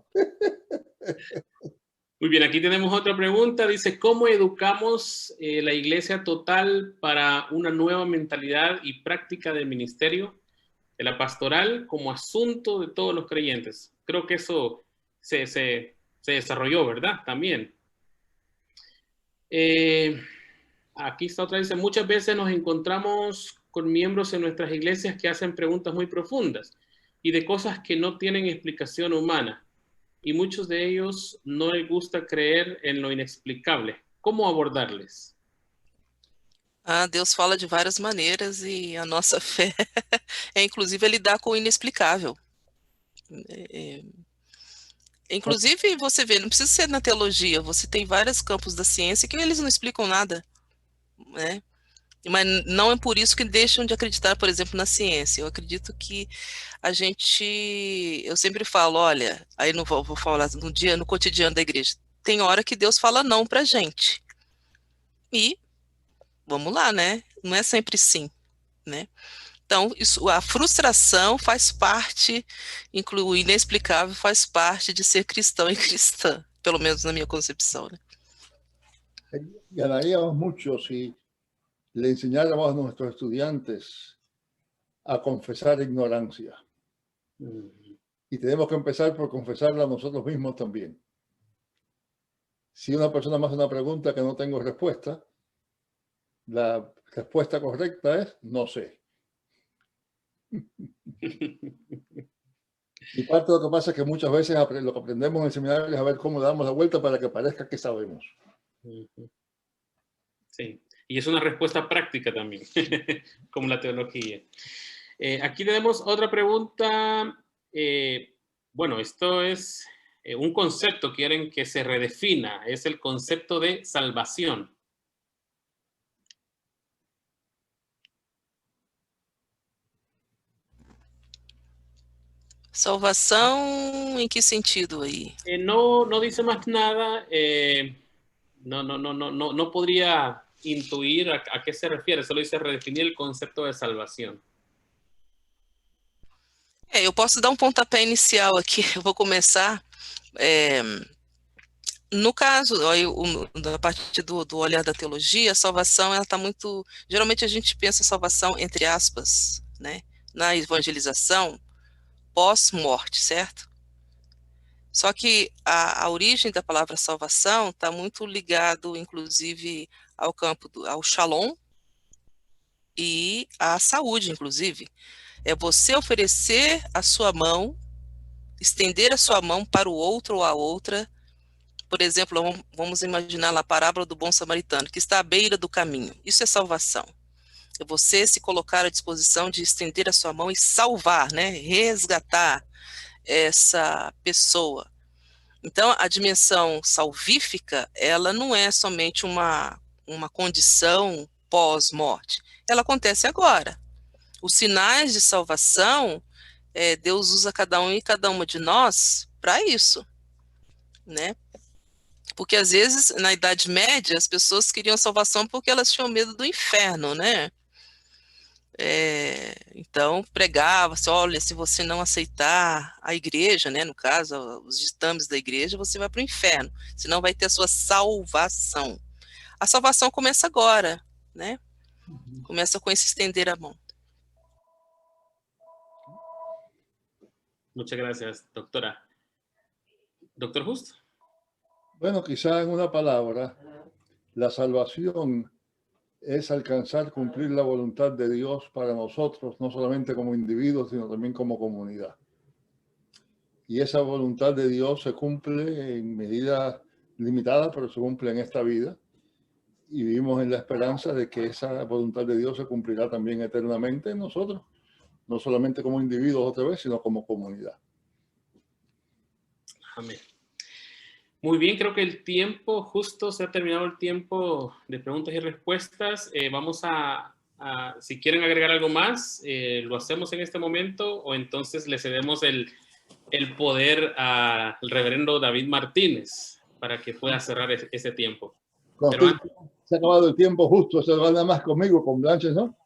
D: Muy bien, aquí tenemos otra pregunta. Dice, ¿cómo educamos la iglesia total para una nueva mentalidad y práctica del ministerio de la pastoral como asunto de todos los creyentes? Creo que eso se desarrolló, ¿verdad? También. Aquí está otra, dice, muchas veces nos encontramos con miembros en nuestras iglesias que hacen preguntas muy profundas y de cosas que no tienen explicación humana. Y muchos de ellos no les gusta creer en lo inexplicable. ¿Cómo abordarles?
F: Deus fala de várias maneiras e a nossa fé é inclusive lidar com o inexplicável. Inclusive, você vê, não precisa ser na teologia, você tem vários campos da ciência que eles não explicam nada, né? Mas não é por isso que deixam de acreditar, por exemplo, na ciência. Eu acredito que eu sempre falo, olha, aí não vou falar no cotidiano da igreja, tem hora que Deus fala não pra gente. E vamos lá, né? Não é sempre sim, né? Então, a frustração faz parte, o inexplicável faz parte de ser cristão e cristã, pelo menos na minha concepção, né?
E: Ganaríamos mucho si le enseñáramos a nuestros estudiantes a confesar ignorancia. Y tenemos que empezar por confesarla a nosotros mismos también. Si una persona me hace una pregunta que no tengo respuesta, la respuesta correcta es no sé. Y parte de lo que pasa es que muchas veces lo que aprendemos en el seminario es a ver cómo damos la vuelta para que parezca que sabemos.
D: Sí, y es una respuesta práctica también, como la teología. Aquí tenemos otra pregunta. Bueno, esto es un concepto, quieren que se redefina, es el concepto de salvación.
F: Salvação, em que sentido aí?
D: No dice más nada, no podría intuir a qué se refiere, solo dice redefinir el concepto de salvación.
F: Eu posso dar um pontapé inicial aqui, eu vou começar. No caso, a partir do olhar da teologia, a salvação, ela está muito... Geralmente a gente pensa salvação entre aspas, né? Na evangelização, pós-morte, certo? Só que a origem da palavra salvação está muito ligado, inclusive, ao campo ao shalom e à saúde, inclusive. É você oferecer a sua mão, estender a sua mão para o outro ou a outra. Por exemplo, vamos imaginar a parábola do bom samaritano, que está à beira do caminho. Isso é salvação. É você se colocar à disposição de estender a sua mão e salvar, né? Resgatar essa pessoa. Então, a dimensão salvífica, ela não é somente uma condição pós-morte. Ela acontece agora. Os sinais de salvação, Deus usa cada um e cada uma de nós para isso, né? Porque, às vezes, na Idade Média, as pessoas queriam salvação porque elas tinham medo do inferno, né? Então, pregava-se, olha, se você não aceitar a igreja, né, no caso, os ditames da igreja, você vai para o inferno, senão vai ter a sua salvação. A salvação começa agora, né? Começa com esse estender a mão.
D: Muchas gracias, doctora. Doctor Justo.
E: Bueno, quizá en una palabra, la salvación es alcanzar, cumplir la voluntad de Dios para nosotros, no solamente como individuos, sino también como comunidad. Y esa voluntad de Dios se cumple en medida limitada, pero se cumple en esta vida. Y vivimos en la esperanza de que esa voluntad de Dios se cumplirá también eternamente en nosotros, no solamente como individuos otra vez, sino como comunidad.
D: Amén. Muy bien, creo que el tiempo, justo se ha terminado el tiempo de preguntas y respuestas. Vamos si quieren agregar algo más, lo hacemos en este momento o entonces le cedemos el poder al reverendo David Martínez para que pueda cerrar ese tiempo.
E: Se ha acabado el tiempo justo, se va nada más conmigo, con Blanches, ¿no?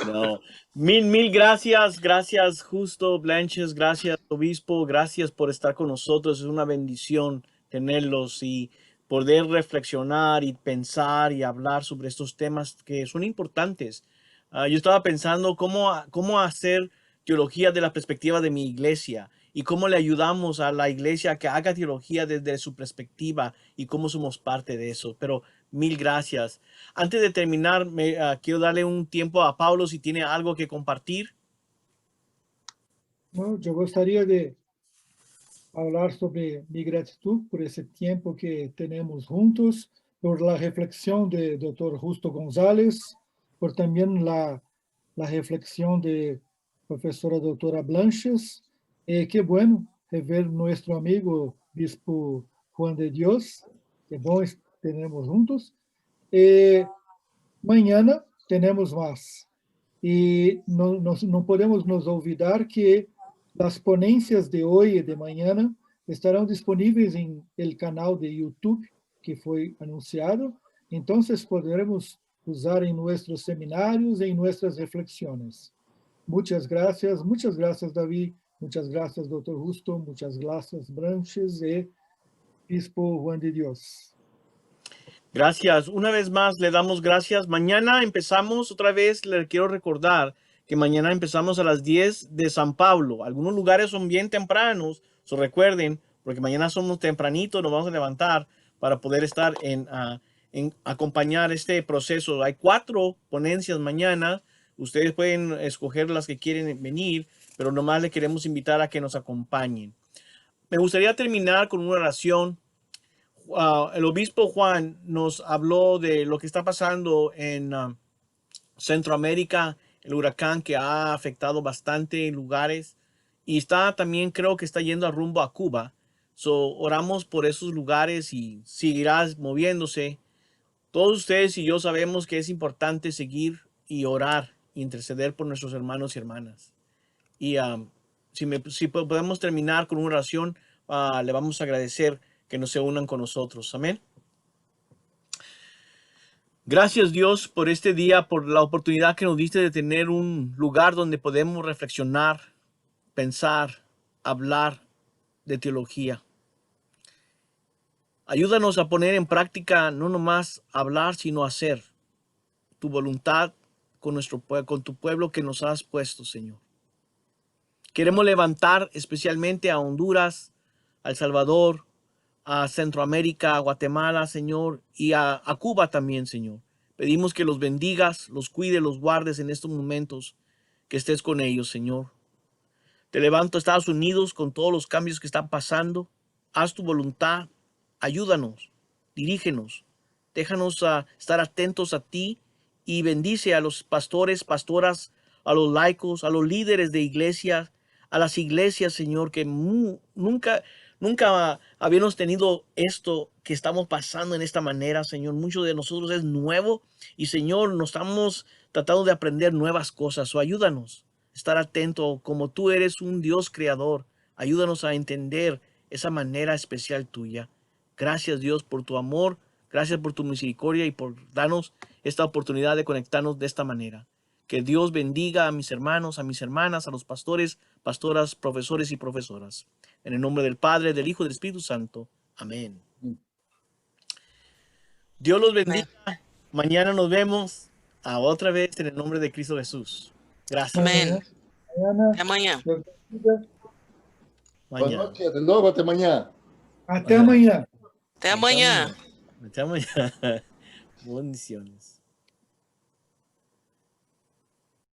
A: No, mil gracias, gracias Justo Blanches, gracias Obispo, gracias por estar con nosotros. Es una bendición tenerlos y poder reflexionar y pensar y hablar sobre estos temas que son importantes. Yo estaba pensando cómo hacer teología de la perspectiva de mi iglesia y cómo le ayudamos a la iglesia a que haga teología desde su perspectiva y cómo somos parte de eso. Pero mil gracias. Antes de terminar, quiero darle un tiempo a Pablo si tiene algo que compartir.
G: No, yo gostaria de hablar sobre mi gratitud por ese tiempo que tenemos juntos, por la reflexión de Dr. Justo González, por también la reflexión de profesora doctora Blanches. Qué bueno rever nuestro amigo Bispo Juan de Dios. Qué bom tenemos juntos. Mañana tenemos más. Y no podemos nos olvidar que las ponencias de hoy y de mañana estarán disponibles en el canal de YouTube que fue anunciado. Entonces podremos usar en nuestros seminarios y en nuestras reflexiones. Muchas gracias, David. Muchas gracias, doctor Justo. Muchas gracias, Branches y Bispo Juan de Dios.
A: Gracias. Una vez más le damos gracias. Mañana empezamos otra vez. Le quiero recordar que mañana empezamos a las 10 de San Pablo. Algunos lugares son bien tempranos. So recuerden, porque mañana somos tempranito, nos vamos a levantar para poder estar en acompañar este proceso. Hay 4 ponencias mañana. Ustedes pueden escoger las que quieren venir, pero nomás le queremos invitar a que nos acompañen. Me gustaría terminar con una oración. El obispo Juan nos habló de lo que está pasando en Centroamérica, el huracán que ha afectado bastante lugares y está también, creo que está yendo a rumbo a Cuba. Oramos por esos lugares y seguirá moviéndose. Todos ustedes y yo sabemos que es importante seguir y orar y interceder por nuestros hermanos y hermanas. Y si podemos terminar con una oración, le vamos a agradecer que nos se unan con nosotros. Amén. Gracias Dios por este día, por la oportunidad que nos diste de tener un lugar donde podemos reflexionar, pensar, hablar de teología. Ayúdanos a poner en práctica, no nomás hablar, sino hacer tu voluntad con tu pueblo que nos has puesto, Señor. Queremos levantar especialmente a Honduras, a El Salvador, a Centroamérica, a Guatemala, Señor, y a Cuba también, Señor. Pedimos que los bendigas, los cuides, los guardes en estos momentos, que estés con ellos, Señor. Te levanto a Estados Unidos con todos los cambios que están pasando. Haz tu voluntad, ayúdanos, dirígenos, déjanos estar atentos a ti y bendice a los pastores, pastoras, a los laicos, a los líderes de iglesias, a las iglesias, Señor, que nunca habíamos tenido esto que estamos pasando en esta manera, Señor. Mucho de nosotros es nuevo y, Señor, nos estamos tratando de aprender nuevas cosas. Ayúdanos a estar atentos como tú eres un Dios creador. Ayúdanos a entender esa manera especial tuya. Gracias, Dios, por tu amor. Gracias por tu misericordia y por darnos esta oportunidad de conectarnos de esta manera. Que Dios bendiga a mis hermanos, a mis hermanas, a los pastores, pastoras, profesores y profesoras. En el nombre del Padre, del Hijo y del Espíritu Santo. Amén. Dios los bendiga. Mañana nos vemos otra vez en el nombre de Cristo Jesús. Gracias.
F: Amén. Até amanhã.
E: Buenas noches, hasta luego, hasta mañana.
G: Até amanhã.
F: Até amanhã.
A: Até amanhã. Bendiciones.